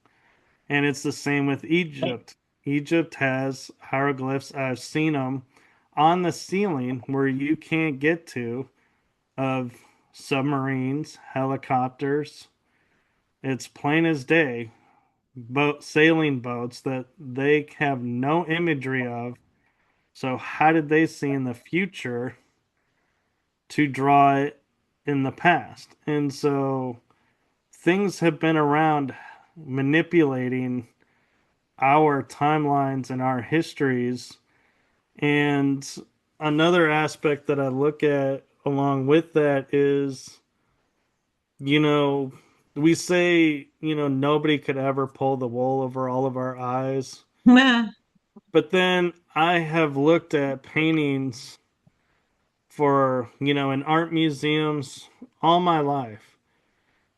S2: And it's the same with Egypt. Egypt has hieroglyphs. I've seen them on the ceiling where you can't get to, of submarines, helicopters. It's plain as day, sailing boats that they have no imagery of. So how did they see in the future to draw it in the past? And so things have been around manipulating our timelines and our histories. And another aspect that I look at along with that is, you know, we say, nobody could ever pull the wool over all of our eyes.
S1: Meh.
S2: But then I have looked at paintings for, in art museums all my life.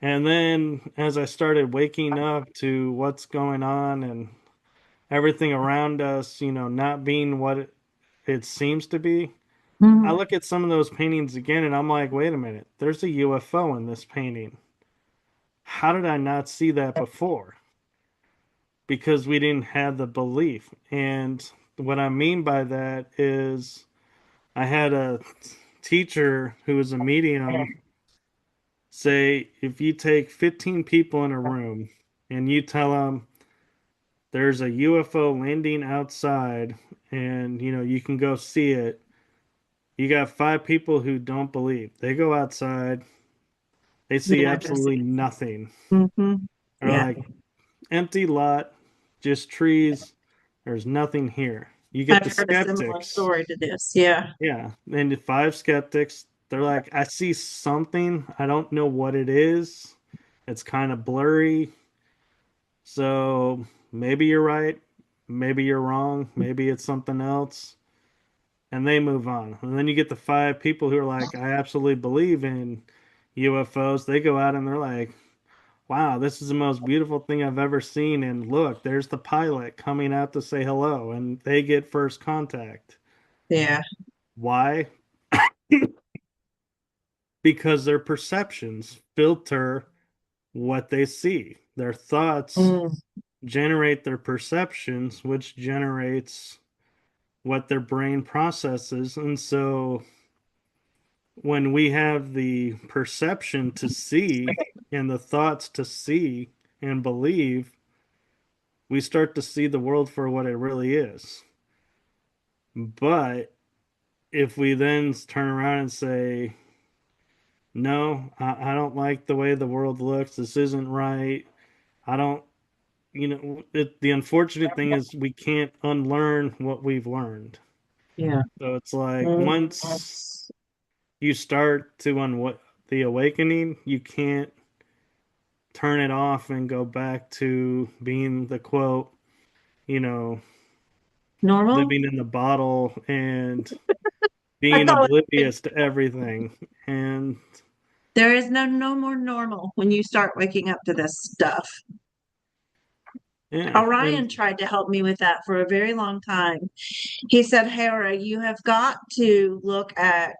S2: And then as I started waking up to what's going on and everything around us, not being what it seems to be, I
S1: Mhm.
S2: look at some of those paintings again and I'm like, wait a minute, there's a UFO in this painting. How did I not see that before? Because we didn't have the belief. And what I mean by that is I had a teacher who was a medium say if you take 15 people in a room and you tell them there's a UFO landing outside and you can go see it, you got five people who don't believe. They go outside, they
S1: They're
S2: see
S1: not gonna see
S2: absolutely
S1: it.
S2: nothing.
S1: Mhm.
S2: They're
S1: Yeah,
S2: like, empty lot, just trees. There's nothing here. You get the
S1: I've heard a similar
S2: skeptics.
S1: story to this. Yeah,
S2: Yeah. And the five skeptics, they're like, I see something. I don't know what it is. It's kind of blurry. So maybe you're right. Maybe you're wrong. Maybe it's something else. And they move on. And then you get the five people who are like, I absolutely believe in UFOs. They go out and they're like, wow, this is the most beautiful thing I've ever seen. And look, there's the pilot coming out to say hello, and they get first contact.
S1: yeah.
S2: Why? Because their perceptions filter what they see. Their thoughts
S1: Mm,
S2: generate their perceptions, which generates what their brain processes. And so when we have the perception to see and the thoughts to see and believe, we start to see the world for what it really is. But if we then turn around and say, no, I don't like the way the world looks, this isn't right, I don't, the unfortunate thing is we can't unlearn what we've learned.
S1: yeah.
S2: So it's like
S1: Mm,
S2: once you start to the awakening, you can't turn it off and go back to being the quote, you know,
S1: normal?
S2: living in the bottle and
S1: I
S2: being
S1: thought
S2: oblivious to everything. And
S1: there is no more normal when you start waking up to this stuff.
S2: yeah,
S1: Orion
S2: and
S1: tried to help me with that for a very long time. He said, Hera, you have got to look at,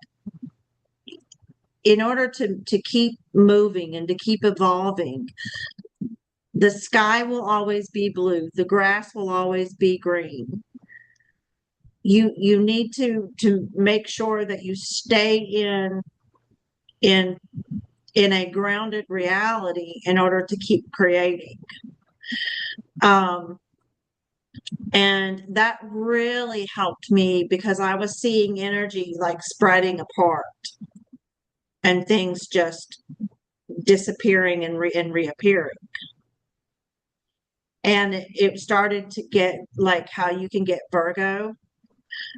S1: in order to keep moving and to keep evolving, the sky will always be blue, the grass will always be green. You need to make sure that you stay in in a grounded reality in order to keep creating. Um, And that really helped me because I was seeing energy like spreading apart and things just disappearing and reappearing. And it started to get like how you can get vertigo,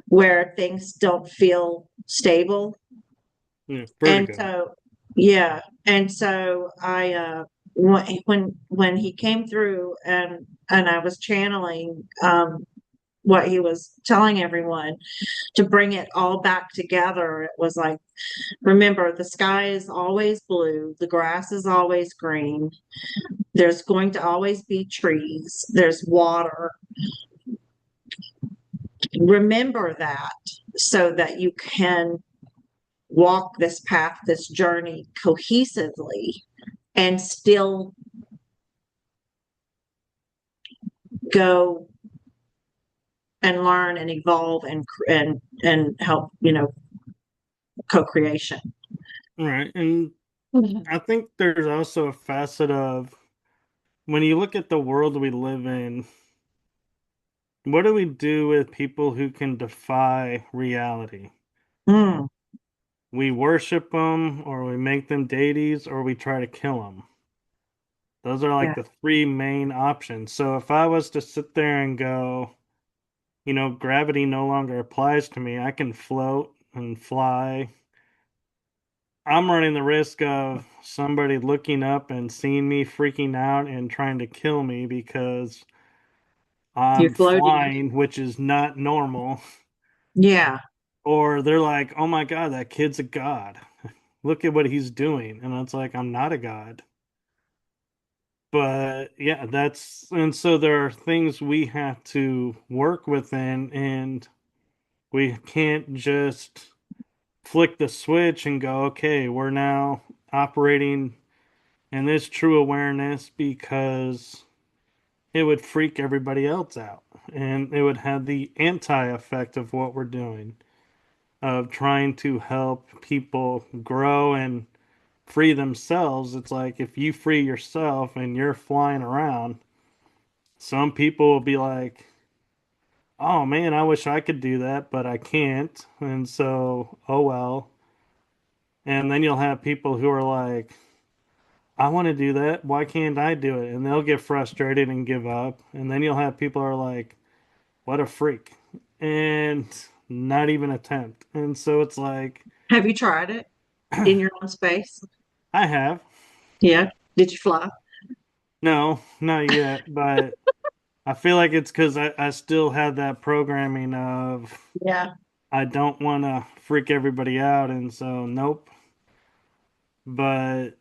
S1: where things don't feel stable.
S2: Yeah,
S1: And
S2: vertigo.
S1: so, yeah. And so when he came through and I was channeling, what he was telling everyone to bring it all back together, it was like, remember, the sky is always blue, the grass is always green, there's going to always be trees, there's water. Remember that so that you can walk this path, this journey cohesively and still go and learn and evolve and help, co-creation.
S2: Right. And
S1: Mhm.
S2: I think there's also a facet of when you look at the world we live in, what do we do with people who can defy reality?
S1: Mm,
S2: We worship them, or we make them deities, or we try to kill them. Those are like
S1: yeah.
S2: the three main options. So if I was to sit there and go, gravity no longer applies to me, I can float and fly. I'm running the risk of somebody looking up and seeing me freaking out and trying to kill me because
S1: You're
S2: I'm
S1: floating.
S2: flying, which is not normal.
S1: Yeah.
S2: Or they're like, oh my God, that kid's a god. Look at what he's doing. And it's like, I'm not a god. But yeah, and so there are things we have to work within, and we can't just flick the switch and go, okay, we're now operating in this true awareness because it would freak everybody else out. And it would have the anti effect of what we're doing, of trying to help people grow and free themselves. It's like if you free yourself and you're flying around, some people will be like, oh man, I wish I could do that, but I can't. And so, oh well. And then you'll have people who are like, I want to do that. Why can't I do it? And they'll get frustrated and give up. And then you'll have people who are like, what a freak. And not even attempt. And so it's like,
S1: Have you tried it in your own space?
S2: I have.
S1: Yeah. Did you fly?
S2: No, not yet. But I feel like it's because I still have that programming of
S1: Yeah.
S2: I don't want to freak everybody out. And so, nope. But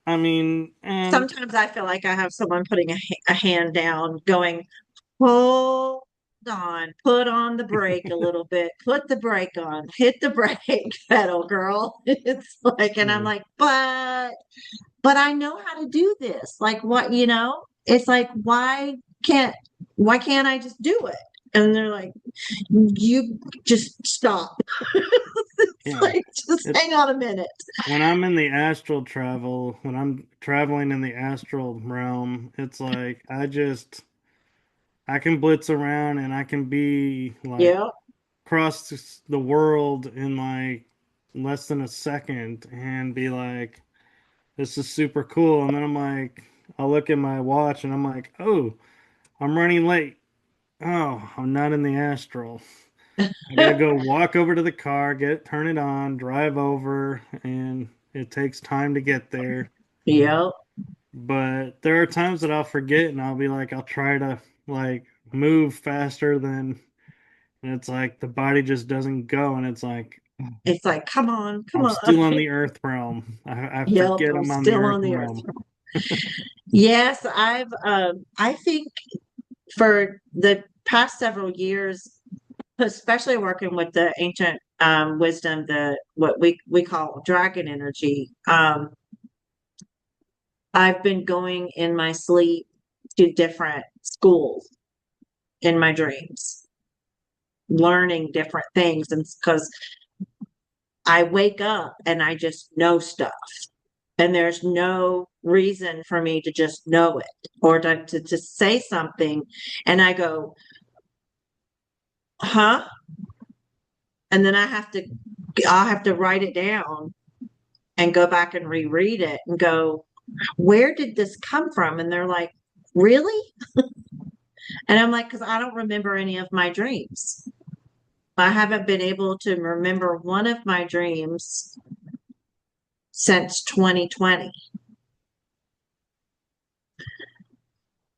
S2: I mean, and
S1: Sometimes I feel like I have someone putting a hand down, going, hold on, put on the brake a little bit, put the brake on, hit the brake pedal, girl. It's like, and I'm
S2: mm,
S1: like, but I know how to do this. Like what, it's like, can't, why can't I just do it? And they're like, you just stop. It's
S2: yeah,
S1: like, just
S2: it's
S1: hang on a minute.
S2: when I'm in the astral travel, when I'm traveling in the astral realm, it's like I can blitz around and I can be like
S1: Yeah.
S2: across the world in like less than a second and be like, this is super cool. And then I'm like, I'll look at my watch and I'm like, oh, I'm running late. Oh, I'm not in the astral. I gotta go walk over to the car, turn it on, drive over, and it takes time to get there.
S1: Yeah.
S2: But there are times that I'll forget and I'll be like, I'll try to like move faster than, and it's like the body just doesn't go, and it's like
S1: It's like, come on, come
S2: I'm
S1: on.
S2: still on the earth realm. I
S1: Yep,
S2: forget
S1: I'm
S2: I'm on the
S1: still
S2: earth
S1: on the earth.
S2: realm.
S1: Yes, I think for the past several years, especially working with the ancient wisdom, the what we call dragon energy, I've been going in my sleep to different schools in my dreams, learning different things, and because I wake up and I just know stuff. And there's no reason for me to just know it or to say something. And I go, huh? And then I'll have to write it down and go back and reread it and go, where did this come from? And they're like, really? And I'm like, because I don't remember any of my dreams. I haven't been able to remember one of my dreams since 2020.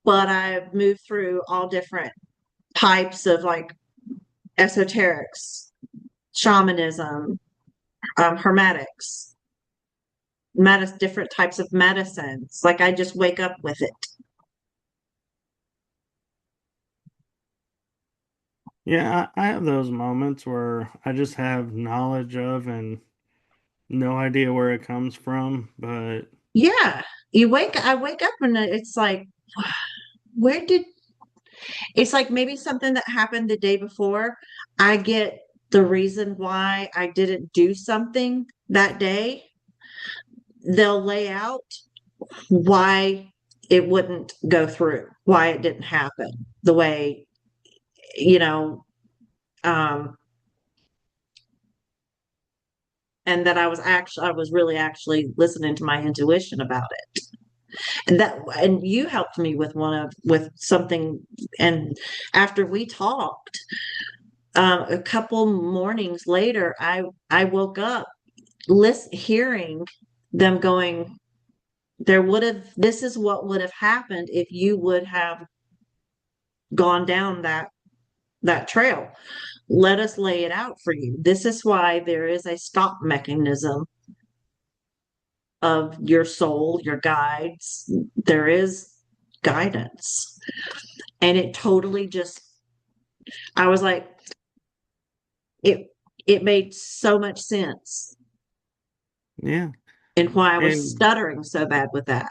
S1: But I've moved through all different types of like esoterics, shamanism, hermetics, different types of medicines. Like I just wake up with it.
S2: Yeah, I have those moments where I just have knowledge of and no idea where it comes from, but
S1: Yeah. I wake up and it's like, where did, it's like maybe something that happened the day before. I get the reason why I didn't do something that day. They'll lay out why it wouldn't go through, why it didn't happen the way, you know, um, and that I was really actually listening to my intuition about it. And you helped me with with something. And after we talked, a couple mornings later, I woke up hearing them going, this is what would have happened if you would have gone down that trail. Let us lay it out for you. This is why there is a stop mechanism of your soul, your guides. There is guidance. And it totally just, I was like, it it made so much sense
S2: yeah.
S1: and why I was
S2: And
S1: stuttering so bad with that.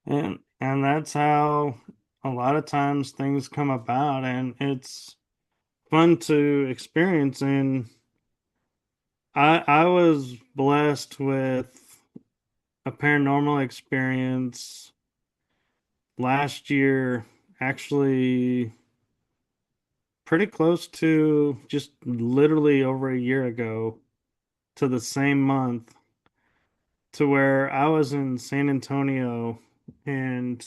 S2: and that's how a lot of times things come about, and it's fun to experience. And I was blessed with a paranormal experience last year, actually pretty close to just literally over a year ago to the same month, to where I was in San Antonio and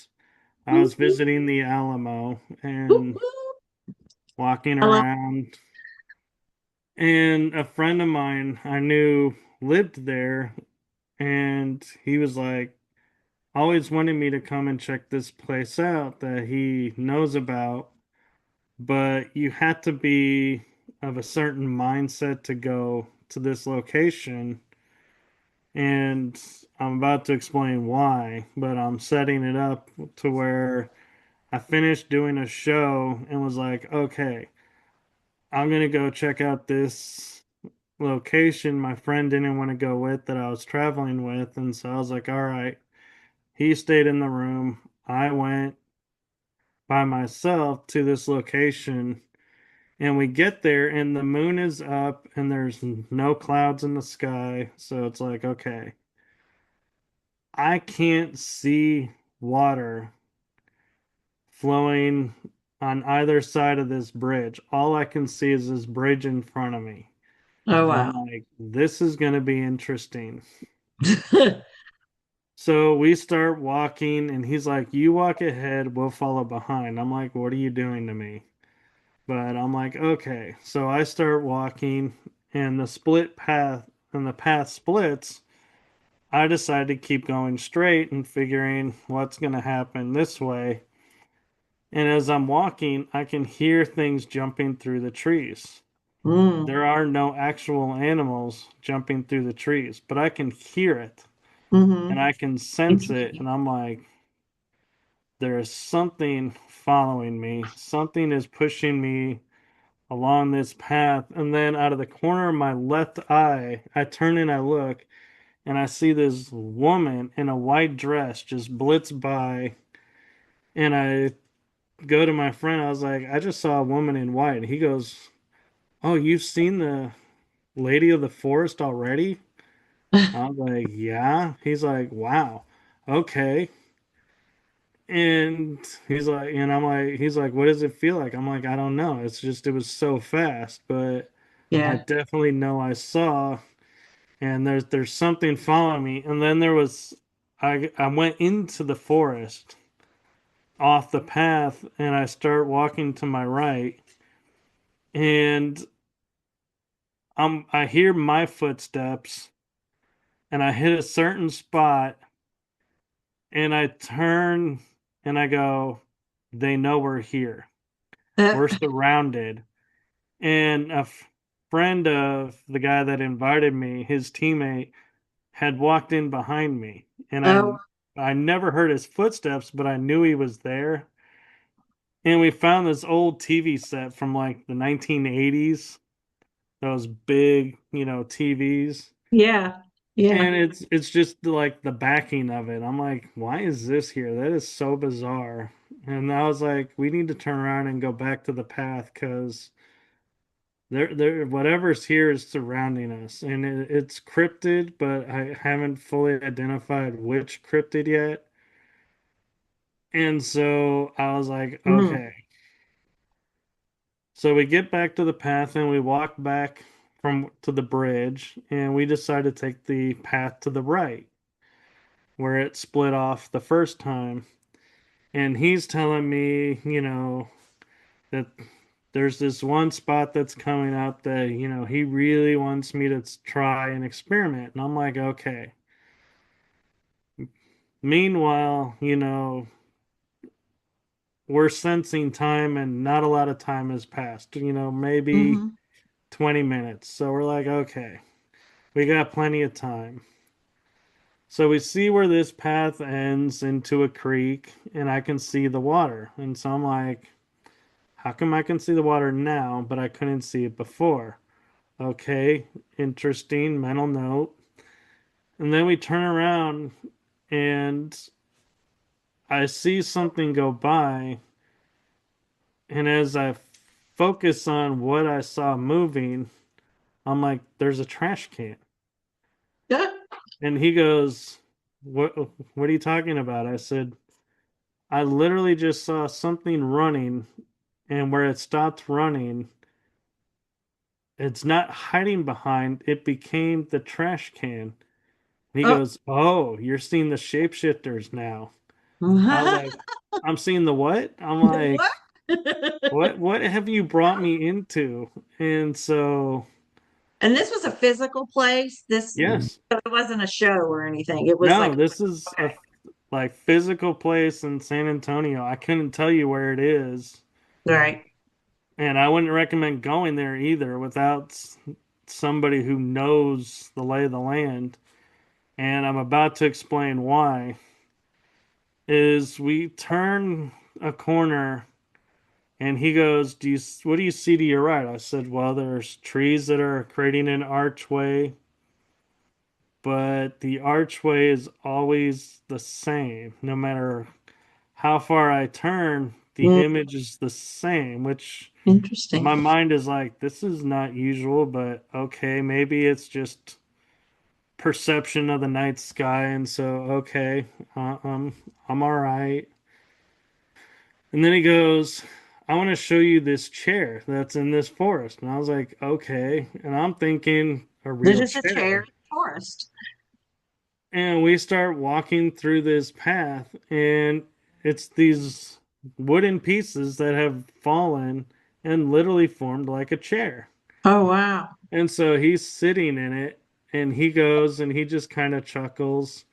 S2: I was visiting the Alamo and walking
S1: I love,
S2: around. And a friend of mine I knew lived there, and he was like, always wanted me to come and check this place out that he knows about, but you had to be of a certain mindset to go to this location. And I'm about to explain why, but I'm setting it up to where I finished doing a show and was like, okay, I'm gonna go check out this location my friend didn't want to go with that I was traveling with. And so I was like, all right. He stayed in the room. I went by myself to this location, and we get there and the moon is up and there's no clouds in the sky. So it's like, okay, I can't see water flowing on either side of this bridge. All I can see is this bridge in front of me.
S1: oh
S2: And
S1: wow.
S2: I'm like, this is going to be interesting. So we start walking, and he's like, you walk ahead, we'll follow behind. I'm like, what are you doing to me? But I'm like, okay. So I start walking, and the path splits. I decide to keep going straight and figuring what's going to happen this way. And as I'm walking, I can hear things jumping through the trees.
S1: Mm,
S2: There are no actual animals jumping through the trees, but I can hear it and
S1: hmm.
S2: I can sense it. And I'm like, there is something following me. Something is pushing me along this path. And then out of the corner of my left eye, I turn and I look and I see this woman in a white dress just blitz by. And I go to my friend. I was like, I just saw a woman in white. And he goes, oh, you've seen the Lady of the Forest already? I was like, yeah. He's like, wow. Okay. And I'm like, he's like, what does it feel like? I'm like, I don't know. It's just, it was so fast, but I
S1: Yeah.
S2: definitely know I saw, and there's something following me. And then I went into the forest off the path, and I start walking to my right, and I hear my footsteps, and I hit a certain spot, and I turn and I go, they know we're here. We're surrounded. And friend of the guy that invited me, his teammate, had walked in behind me, and
S1: Oh,
S2: I never heard his footsteps, but I knew he was there. And we found this old TV set from like the 1980s, those big, TVs.
S1: yeah. Yeah.
S2: And it's just like the backing of it. I'm like, why is this here? That is so bizarre. And I was like, we need to turn around and go back to the path because whatever's here is surrounding us, and it's cryptid, but I haven't fully identified which cryptid yet. And so I was like,
S1: Mm.
S2: okay. So we get back to the path and we walk back from to the bridge, and we decide to take the path to the right where it split off the first time. And he's telling me, that there's this one spot that's coming up that, he really wants me to try and experiment. And I'm like, okay. Meanwhile, we're sensing time and not a lot of time has passed, maybe
S1: Hmm.
S2: 20 minutes. So we're like, okay, we got plenty of time. So we see where this path ends into a creek, and I can see the water. And so I'm like, how come I can see the water now, but I couldn't see it before? Okay, interesting mental note. And then we turn around and I see something go by. And as I focus on what I saw moving, I'm like, there's a trash can.
S1: Yeah.
S2: And he goes, what are you talking about? I said, I literally just saw something running, and where it stopped running, it's not hiding behind, it became the trash can. And he
S1: Oh.
S2: goes, oh, you're seeing the shapeshifters now. I was
S1: The
S2: like, I'm seeing the what? I'm like,
S1: what?
S2: what have you brought me into? And so,
S1: And this was a physical place.
S2: yes.
S1: It wasn't a show or anything. It was like,
S2: No, this is a like physical place in San Antonio. I couldn't tell you where it is,
S1: right.
S2: and I wouldn't recommend going there either without somebody who knows the lay of the land. And I'm about to explain why. Is we turn a corner and he goes, what do you see to your right?" I said, "Well, there's trees that are creating an archway, but the archway is always the same. No matter how far I turn, the
S1: Mm,
S2: image is the same," which
S1: interesting.
S2: my mind is like, this is not usual, but okay, maybe it's just perception of the night sky. And so, okay, I'm all right. And then he goes, I want to show you this chair that's in this forest. And I was like, okay. And I'm thinking a
S1: There's
S2: real
S1: just a chair in
S2: chair.
S1: the forest.
S2: And we start walking through this path, and it's these wooden pieces that have fallen and literally formed like a chair.
S1: Oh, wow.
S2: And so he's sitting in it, and he goes and he just kind of chuckles.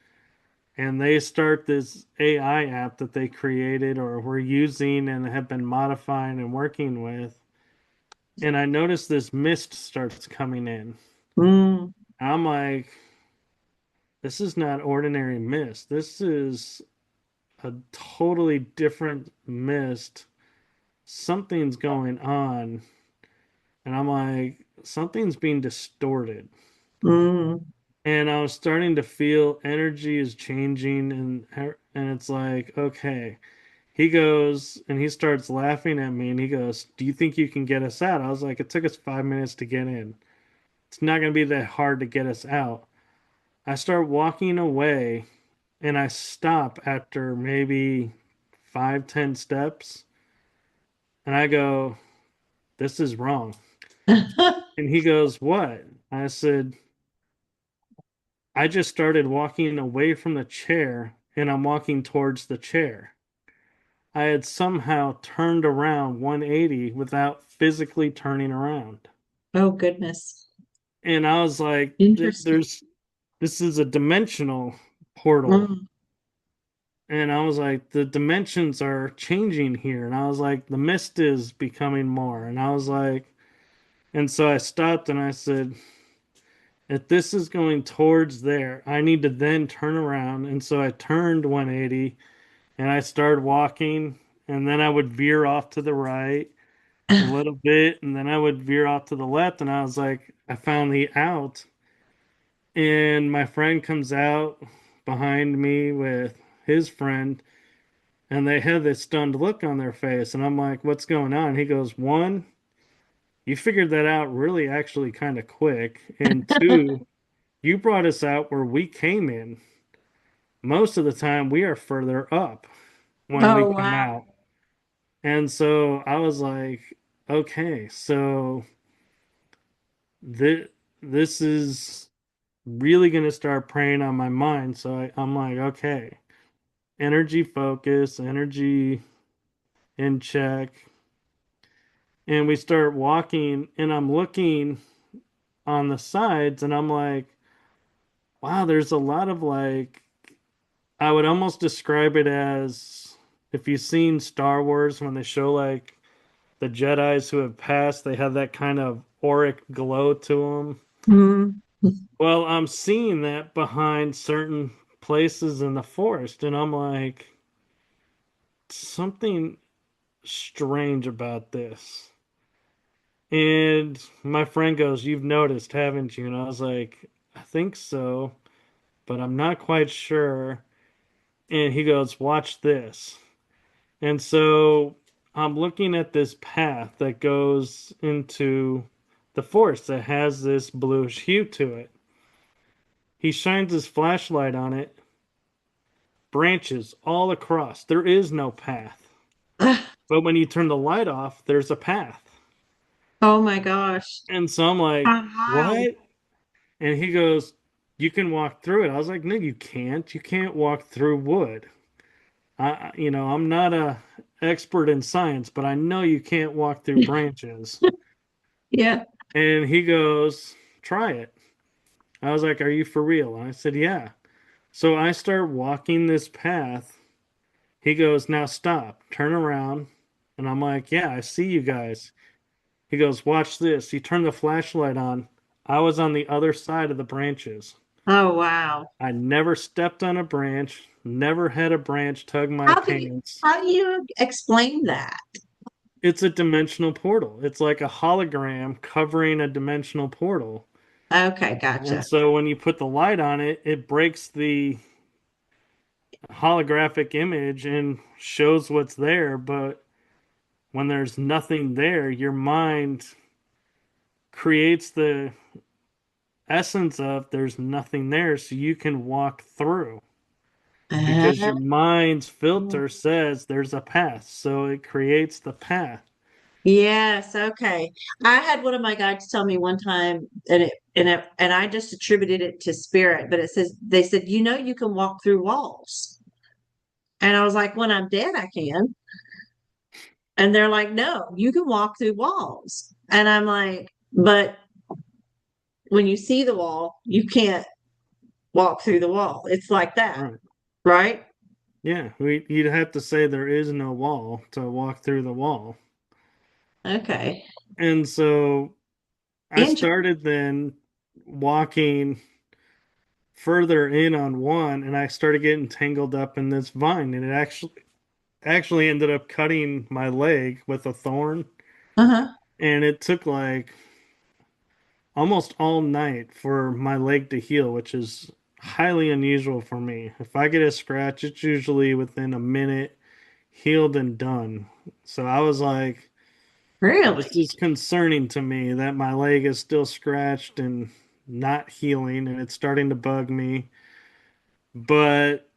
S2: And they start this AI app that they created or were using and have been modifying and working with. And I noticed this mist starts coming in.
S1: Mm,
S2: I'm like, this is not ordinary mist. This is a totally different mist. Something's going on. And I'm like, something's being distorted.
S1: mm,
S2: And I was starting to feel energy is changing, and it's like, okay. He goes and he starts laughing at me, and he goes, "Do you think you can get us out?" I was like, "It took us 5 minutes to get in. It's not going to be that hard to get us out." I start walking away, and I stop after maybe five, 10 steps. And I go, this is wrong. And he goes, what? I said, I just started walking away from the chair and I'm walking towards the chair. I had somehow turned around 180 without physically turning around.
S1: Oh, goodness.
S2: And I was like,
S1: Interesting.
S2: this is a dimensional portal.
S1: Mm.
S2: And I was like, the dimensions are changing here. And I was like, the mist is becoming more. And I was like, and so I stopped and I said, if this is going towards there, I need to then turn around. And so I turned 180 and I started walking. And then I would veer off to the right a little bit. And then I would veer off to the left. And I was like, I found the out. And my friend comes out behind me with his friend. And they had this stunned look on their face. And I'm like, what's going on? He goes, one, you figured that out really actually kind of quick. And two, you brought us out where we came in. Most of the time, we are further up when we
S1: Oh,
S2: come
S1: wow.
S2: out. And so I was like, okay, so this is really going to start preying on my mind. So I'm like, okay, energy focus, energy in check. And we start walking, and I'm looking on the sides, and I'm like, wow, there's a lot of like, I would almost describe it as if you've seen Star Wars when they show like the Jedis who have passed, they have that kind of auric glow to them.
S1: Mm.
S2: Well, I'm seeing that behind certain places in the forest, and I'm like, something strange about this. And my friend goes, you've noticed, haven't you? And I was like, I think so, but I'm not quite sure. And he goes, watch this. And so I'm looking at this path that goes into the forest that has this bluish hue to it. He shines his flashlight on it, branches all across. There is no path. But when you turn the light off, there's a path.
S1: Oh my gosh.
S2: And so I'm like,
S1: Oh, wow.
S2: what? And he goes, you can walk through it. I was like, no, you can't. You can't walk through wood. I'm not a expert in science, but I know you can't walk through branches.
S1: Yeah.
S2: And he goes, try it. I was like, are you for real? And I said, yeah. So I start walking this path. He goes, now stop, turn around. And I'm like, yeah, I see you guys. He goes, watch this. He turned the flashlight on. I was on the other side of the branches.
S1: Oh, wow.
S2: I never stepped on a branch, never had a branch tug my
S1: How do you
S2: pants.
S1: how do you explain that?
S2: It's a dimensional portal. It's like a hologram covering a dimensional portal.
S1: Okay,
S2: And
S1: gotcha.
S2: so when you put the light on it, it breaks the holographic image and shows what's there. But when there's nothing there, your mind creates the essence of there's nothing there so you can walk through because your mind's
S1: Oh.
S2: filter says there's a path. So it creates the path.
S1: Yes, okay. I had one of my guides tell me one time, and I just attributed it to spirit, but it says they said, you can walk through walls. And I was like, when I'm dead, I can. And they're like, no, you can walk through walls. And I'm like, but when you see the wall, you can't walk through the wall. It's like that,
S2: Right.
S1: right?
S2: Yeah. You'd have to say there is no wall to walk through the wall.
S1: Okay.
S2: And so I
S1: Interesting.
S2: started then walking further in on one and I started getting tangled up in this vine and it actually ended up cutting my leg with a thorn
S1: Uh-huh.
S2: and it took like almost all night for my leg to heal, which is highly unusual for me. If I get a scratch, it's usually within a minute healed and done. So I was like, this
S1: Really?
S2: is concerning to me that my leg is still scratched and not healing and it's starting to bug me. But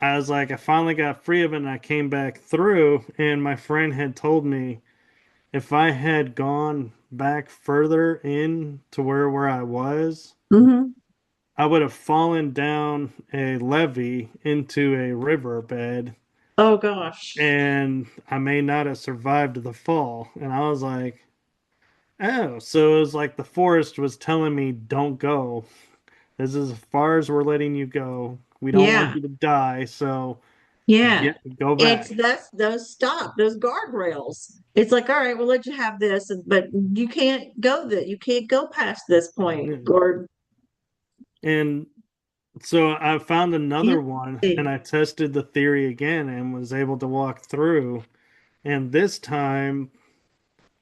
S2: I was like, I finally got free of it and I came back through, and my friend had told me if I had gone back further in to where I was,
S1: Hmm.
S2: I would have fallen down a levee into a riverbed
S1: Oh gosh.
S2: and I may not have survived the fall. And I was like, oh, so it was like the forest was telling me, don't go. This is as far as we're letting you go. We don't want
S1: Yeah.
S2: you to die, so
S1: Yeah.
S2: go
S1: It's
S2: back.
S1: those guardrails. It's like, all right, we'll let you have this, but you can't go past this point. Or
S2: And so I found
S1: you
S2: another one and I tested the theory again and was able to walk through. And this time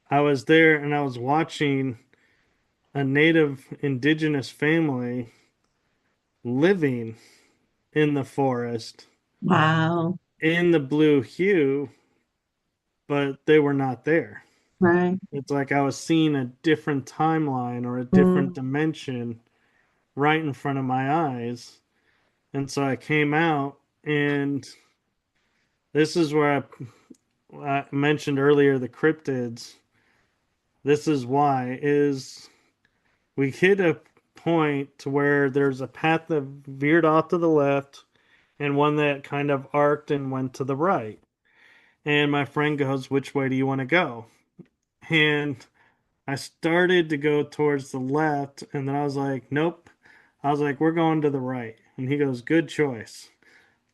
S2: I was there and I was watching a native indigenous family living in the forest
S1: wow.
S2: in the blue hue, but they were not there.
S1: Right.
S2: It's like I was seeing a different timeline or a different
S1: Mm.
S2: dimension right in front of my eyes. And so I came out, and this is where I mentioned earlier the cryptids. This is why is we hit a point to where there's a path that veered off to the left and one that kind of arced and went to the right. And my friend goes, "Which way do you want to go?" And I started to go towards the left, and then I was like, "Nope." I was like, "We're going to the right." And he goes, "Good choice."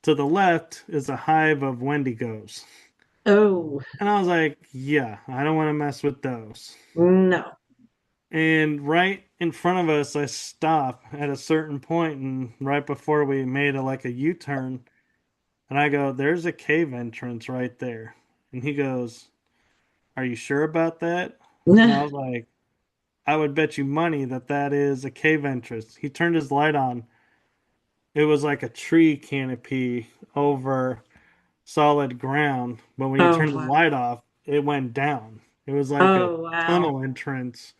S2: To the left is a hive of Wendigos.
S1: Oh
S2: And I was like, "Yeah, I don't want to mess with those."
S1: no.
S2: And right in front of us, I stop at a certain point, and right before we made a U-turn, and I go, "There's a cave entrance right there." And he goes, "Are you sure about that?" And I was like, "I would bet you money that that is a cave entrance." He turned his light on. It was like a tree canopy over solid ground, but when you
S1: Oh
S2: turned the
S1: wow.
S2: light off, it went down. It was like a
S1: Oh wow.
S2: tunnel entrance.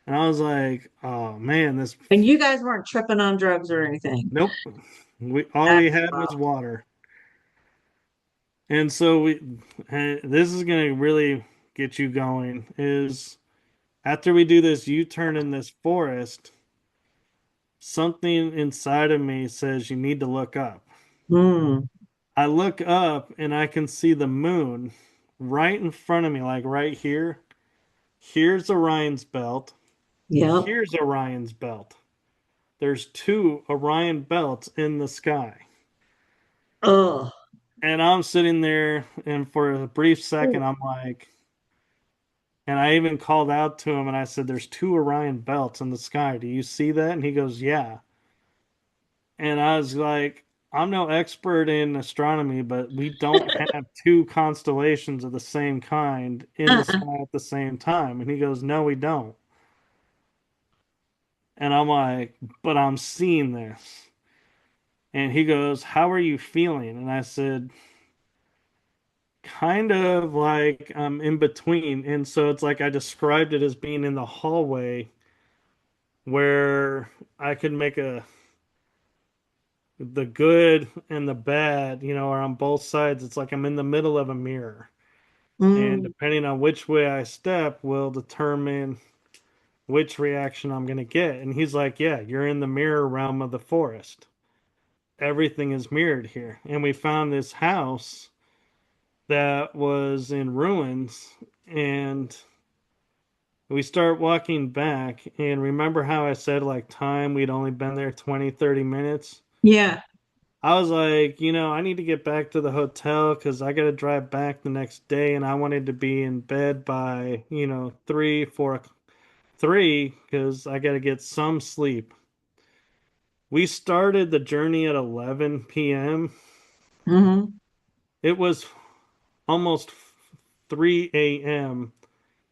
S2: And I was like, "Oh man, this
S1: And you guys weren't tripping on drugs or anything.
S2: nope. We all we
S1: That's
S2: had was
S1: wow.
S2: water." And so this is going to really get you going is after we do this U-turn in this forest, something inside of me says you need to look up.
S1: Mm.
S2: I look up and I can see the moon right in front of me, like right here. Here's Orion's belt.
S1: Yep.
S2: Here's Orion's belt. There's two Orion belts in the sky.
S1: Oh.
S2: And I'm sitting there, and for a brief second, I'm like, and I even called out to him and I said, "There's two Orion belts in the sky. Do you see that?" And he goes, "Yeah." And I was like, I'm no expert in astronomy, but we don't have two constellations of the same kind in the
S1: Uh-uh.
S2: sky at the same time. And he goes, "No, we don't." And I'm like, "But I'm seeing this." And he goes, "How are you feeling?" And I said, "Kind of like I'm in between." And so it's like I described it as being in the hallway where I could make the good and the bad, are on both sides. It's like I'm in the middle of a mirror. And
S1: Mm.
S2: depending on which way I step will determine which reaction I'm going to get. And he's like, "Yeah, you're in the mirror realm of the forest. Everything is mirrored here." And we found this house that was in ruins. And we start walking back. And remember how I said, like, time, we'd only been there 20, 30 minutes?
S1: Yeah.
S2: I was like, I need to get back to the hotel because I got to drive back the next day, and I wanted to be in bed by, 3, 4, 3 because I got to get some sleep. We started the journey at 11 p.m.
S1: Hmm.
S2: It was almost 3 a.m.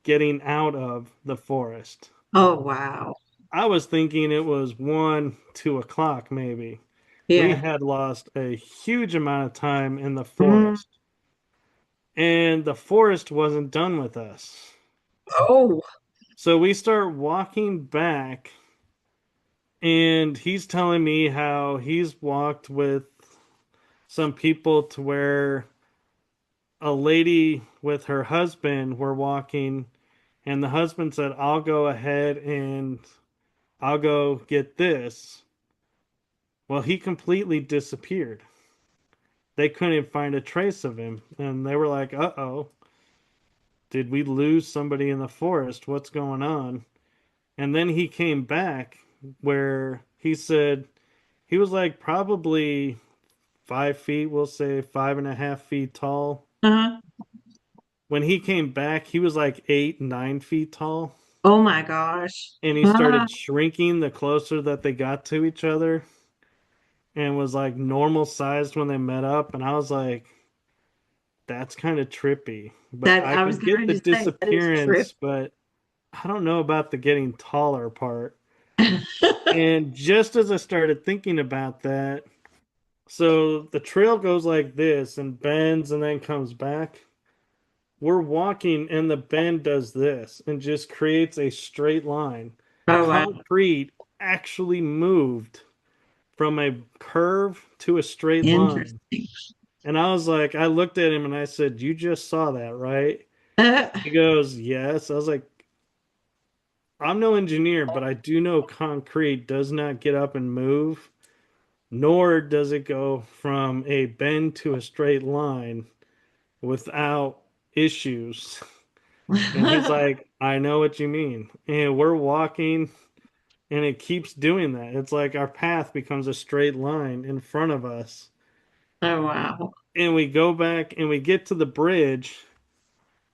S2: getting out of the forest.
S1: Oh wow.
S2: I was thinking it was 1, 2 o'clock maybe. We
S1: Yeah.
S2: had lost a huge amount of time in the
S1: Mm.
S2: forest. And the forest wasn't done with us.
S1: Oh.
S2: So we start walking back, and he's telling me how he's walked with some people to where a lady with her husband were walking, and the husband said, I'll go ahead and I'll go get this. Well, he completely disappeared. They couldn't find a trace of him. And they were like, uh-oh, did we lose somebody in the forest? What's going on? And then he came back where he said he was like probably 5 feet, we'll say 5.5 feet tall.
S1: Uh-huh.
S2: When he came back, he was like 8, 9 feet tall.
S1: Oh my gosh.
S2: And he
S1: Ah,
S2: started shrinking the closer that they got to each other and was like normal sized when they met up. And I was like, that's kind of trippy. But
S1: that
S2: I
S1: I was
S2: could get
S1: going
S2: the
S1: to say that is true.
S2: disappearance, but I don't know about the getting taller part. And just as I started thinking about that, so the trail goes like this and bends and then comes back. We're walking and the bend does this and just creates a straight line.
S1: Oh wow.
S2: Concrete actually moved from a curve to a straight line.
S1: Interesting.
S2: And I was like, I looked at him and I said, you just saw that, right? He goes, yes. I was like, I'm no engineer, but I do know concrete does not get up and move, nor does it go from a bend to a straight line without issues. And he's like, I know what you mean. And we're walking and it keeps doing that. It's like our path becomes a straight line in front of us.
S1: Oh wow.
S2: And we go back and we get to the bridge.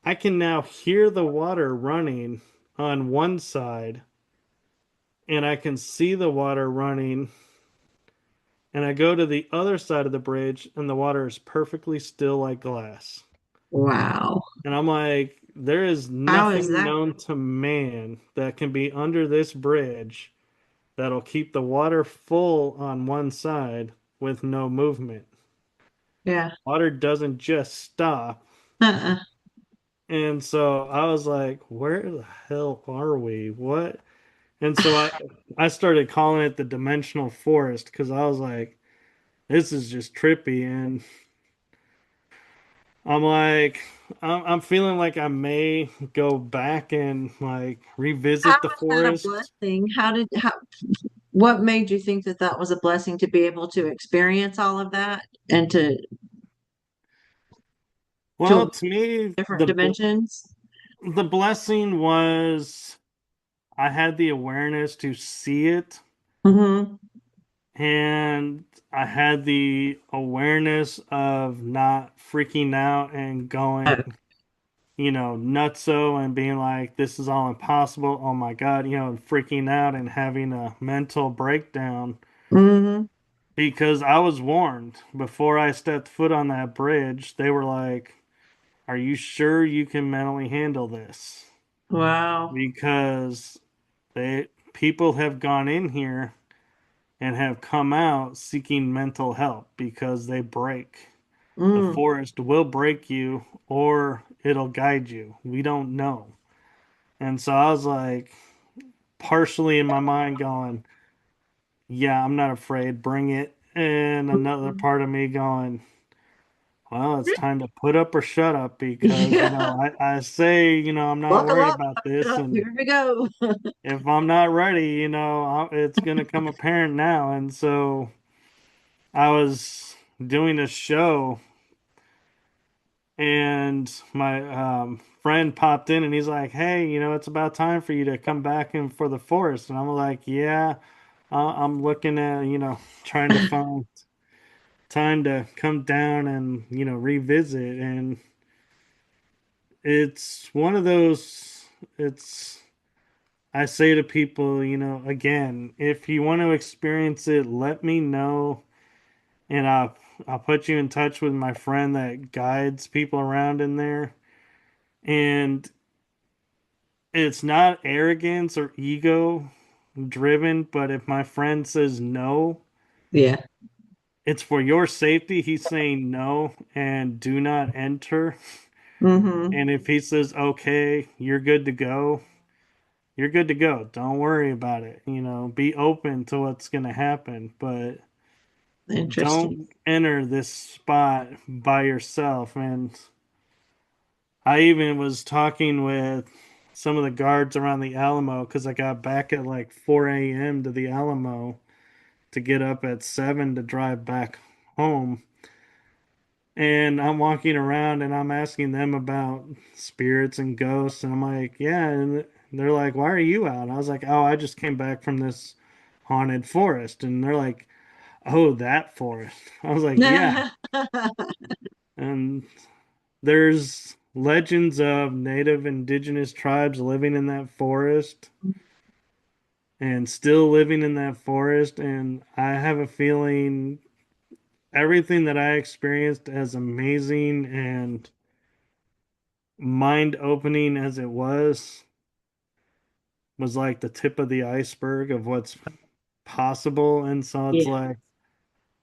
S2: I can now hear the water running on one side, and I can see the water running. And I go to the other side of the bridge, and the water is perfectly still like glass.
S1: Wow.
S2: And I'm like, there is
S1: How is
S2: nothing
S1: that?
S2: known to man that can be under this bridge that'll keep the water full on one side with no movement.
S1: Yeah.
S2: Water doesn't just stop.
S1: Uh-uh.
S2: And so I was like, where the hell are we? What? And so I started calling it the dimensional forest because I was like, this is just trippy. And I'm like, I'm feeling like I may go back and like
S1: How
S2: revisit the
S1: was that a
S2: forest.
S1: blessing? What made you think that that was a blessing to be able to experience all of that and
S2: Well,
S1: to
S2: to me,
S1: different dimensions?
S2: the blessing was I had the awareness to see it,
S1: Mm-hmm.
S2: and I had the awareness of not freaking out and going, nutso and being like, this is all impossible. Oh my God, and freaking out and having a mental breakdown
S1: Mm-hmm.
S2: because I was warned before I stepped foot on that bridge. They were like, are you sure you can mentally handle this?
S1: Wow.
S2: Because people have gone in here and have come out seeking mental help because they break. The
S1: Mm.
S2: forest will break you or it'll guide you. We don't know. And so I was like, partially in my mind going, yeah, I'm not afraid, bring it. And another part of me going, well, it's time to put up or shut up because,
S1: Yeah.
S2: I say, I'm not
S1: Buckle
S2: worried
S1: up.
S2: about
S1: Buckle
S2: this.
S1: up.
S2: And
S1: Here we go.
S2: if I'm not ready, it's going to come apparent now. And so I was doing a show and my friend popped in and he's like, hey, it's about time for you to come back in for the forest. And I'm like, yeah, I'm looking at, trying to find time to come down and, revisit. And it's one of those, it's, I say to people, again, if you want to experience it, let me know and I'll put you in touch with my friend that guides people around in there. And it's not arrogance or ego driven, but if my friend says no,
S1: Yeah.
S2: it's for your safety. He's saying no and do not enter.
S1: Mm-hmm.
S2: And if he says okay, you're good to go, you're good to go. Don't worry about it. Be open to what's going to happen. But
S1: Interesting.
S2: don't enter this spot by yourself. And I even was talking with some of the guards around the Alamo because I got back at like 4 a.m. to the Alamo to get up at 7 to drive back home. And I'm walking around and I'm asking them about spirits and ghosts. And I'm like, yeah. And they're like, why are you out? And I was like, oh, I just came back from this haunted forest. And they're like, oh, that forest. I was like, yeah. And there's legends of native indigenous tribes living in that forest and still living in that forest. And I have a feeling everything that I experienced, as amazing and mind opening as it was like the tip of the iceberg of what's possible. And so it's
S1: Yeah.
S2: like,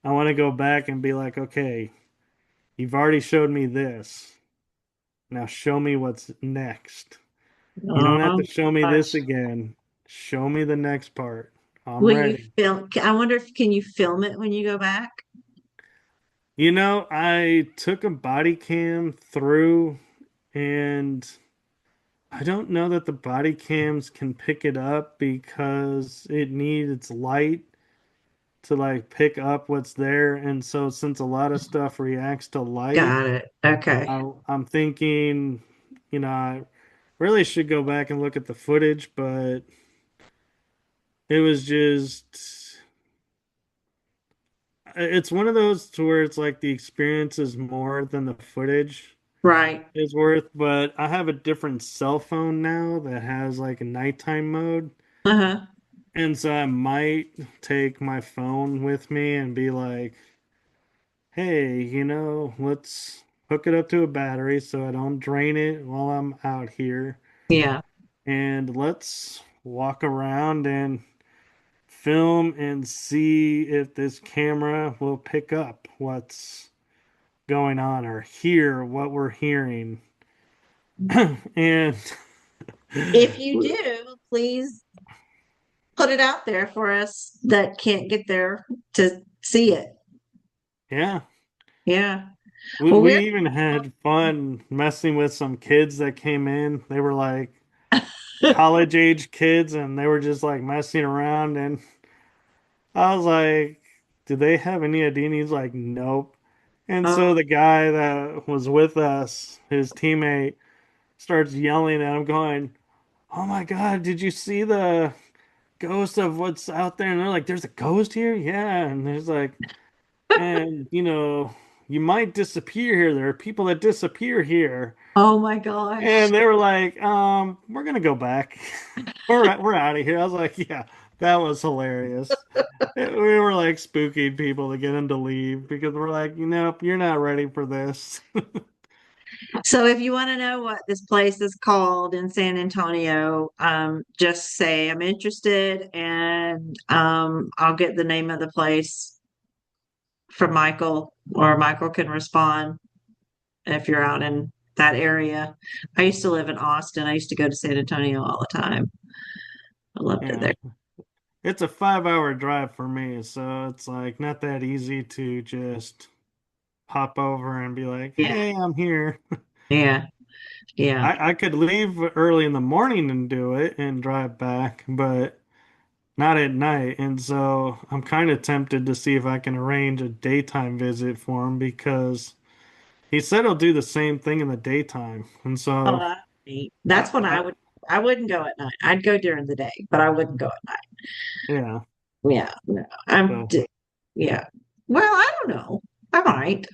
S2: I want to go back and be like, okay, you've already showed me this. Now show me what's next. You don't have
S1: Oh
S2: to show me this
S1: gosh.
S2: again. Show me the next part. I'm
S1: Will you
S2: ready.
S1: film? I wonder if can you film it when you go back?
S2: You know, I took a body cam through and I don't know that the body cams can pick it up because it needs light to like pick up what's there. And so since a lot of stuff reacts to light,
S1: Got it. Okay.
S2: I'm thinking, I really should go back and look at the footage, but it was just it's one of those to where it's like the experience is more than the footage
S1: Right.
S2: is worth. But I have a different cell phone now that has like a nighttime mode.
S1: Uh-huh.
S2: And so I might take my phone with me and be like, hey, let's hook it up to a battery so I don't drain it while I'm out here.
S1: Yeah.
S2: And let's walk around and film and see if this camera will pick up what's going on or hear what we're hearing. And
S1: If you do, please put it out there for us that can't get there to see it.
S2: yeah,
S1: Yeah.
S2: we,
S1: Well, we're
S2: we even had fun messing with some kids that came in. They were like college age kids and they were just like messing around. And I was like, do they have any ID? And he's like, nope. And so
S1: oh,
S2: the guy that was with us, his teammate, starts yelling at him, going, oh my God, did you see the ghost of what's out there? And they're like, there's a ghost here? Yeah. And there's like, and you might disappear here. There are people that disappear here.
S1: oh my gosh.
S2: And they were like, we're gonna go back. We're out of here. I was like, yeah, that was hilarious. We were like spooking people to get them to leave because we're like, you're not ready for this.
S1: So if you want to know what this place is called in San Antonio, just say I'm interested and I'll get the name of the place from Michael or Michael can respond if you're out in that area. I used to live in Austin. I used to go to San Antonio all the time. I loved it
S2: Yeah,
S1: there.
S2: it's a 5 hour drive for me, so it's like not that easy to just pop over and be like,
S1: Yeah,
S2: hey, I'm here.
S1: yeah, yeah.
S2: I could leave early in the morning and do it and drive back, but not at night. And so I'm kind of tempted to see if I can arrange a daytime visit for him because he said he'll do the same thing in the daytime. And
S1: Oh,
S2: so
S1: that's neat.
S2: I,
S1: That's when I
S2: I
S1: would. I wouldn't go at night. I'd go during the day, but I wouldn't go at night.
S2: yeah.
S1: Yeah, no,
S2: So
S1: yeah. Well, I don't know. I might,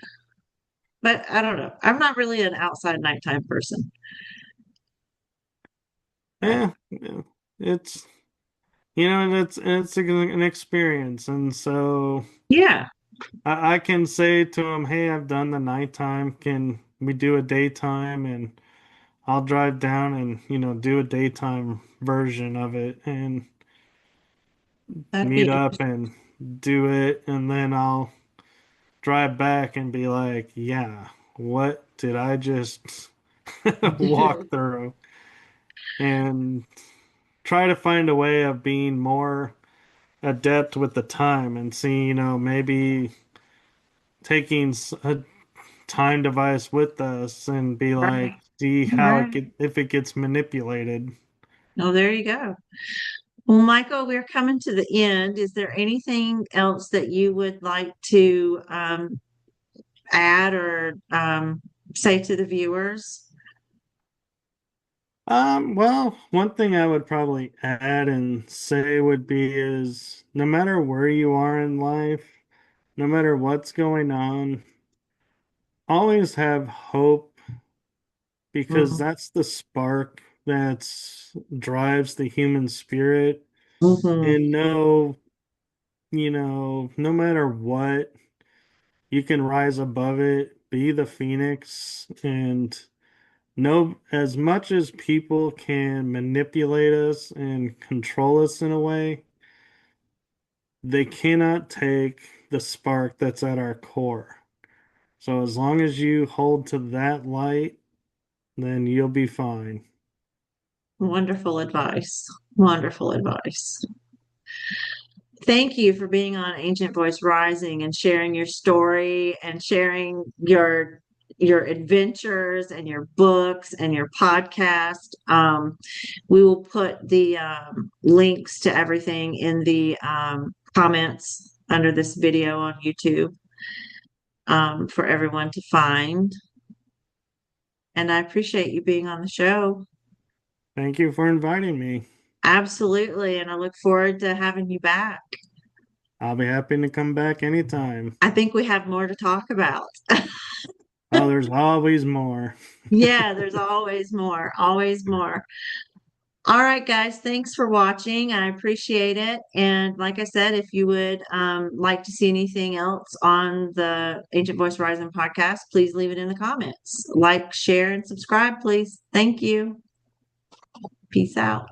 S1: but I don't know. I'm not really an outside nighttime person. But
S2: yeah, it's it's an experience. And so
S1: yeah,
S2: I can say to him, hey, I've done the nighttime. Can we do a daytime? And I'll drive down and, do a daytime version of it and
S1: that'd
S2: meet
S1: be
S2: up
S1: interesting.
S2: and do it. And then I'll drive back and be like, yeah, what did I just walk through? And try to find a way of being more adept with the time and see, maybe taking a time device with us and be like,
S1: Right.
S2: see how
S1: Right.
S2: if it gets manipulated.
S1: Oh, there you go. Well, Michael, we're coming to the end. Is there anything else that you would like to add or say to the viewers?
S2: Well, one thing I would probably add and say would be is no matter where you are in life, no matter what's going on, always have hope because
S1: Mm-hmm.
S2: that's the spark that's drives the human spirit.
S1: Mm-hmm.
S2: And know, no matter what, you can rise above it, be the phoenix, and know as much as people can manipulate us and control us in a way, they cannot take the spark that's at our core. So as long as you hold to that light, then you'll be fine.
S1: Wonderful advice. Wonderful advice. Thank you for being on Ancient Voice Rising and sharing your story and sharing your adventures and your books and your podcast. We will put the links to everything in the comments under this video on YouTube for everyone to find. And I appreciate you being on the show.
S2: Thank you for inviting me.
S1: Absolutely. And I look forward to having you back.
S2: I'll be happy to come back anytime.
S1: I think we have more to talk about.
S2: Oh, there's always more.
S1: Yeah, there's always more, always more. All right, guys, thanks for watching. I appreciate it. And like I said, if you would like to see anything else on the Ancient Voice Rising podcast, please leave it in the comments. Like, share, and subscribe, please. Thank you. Peace out.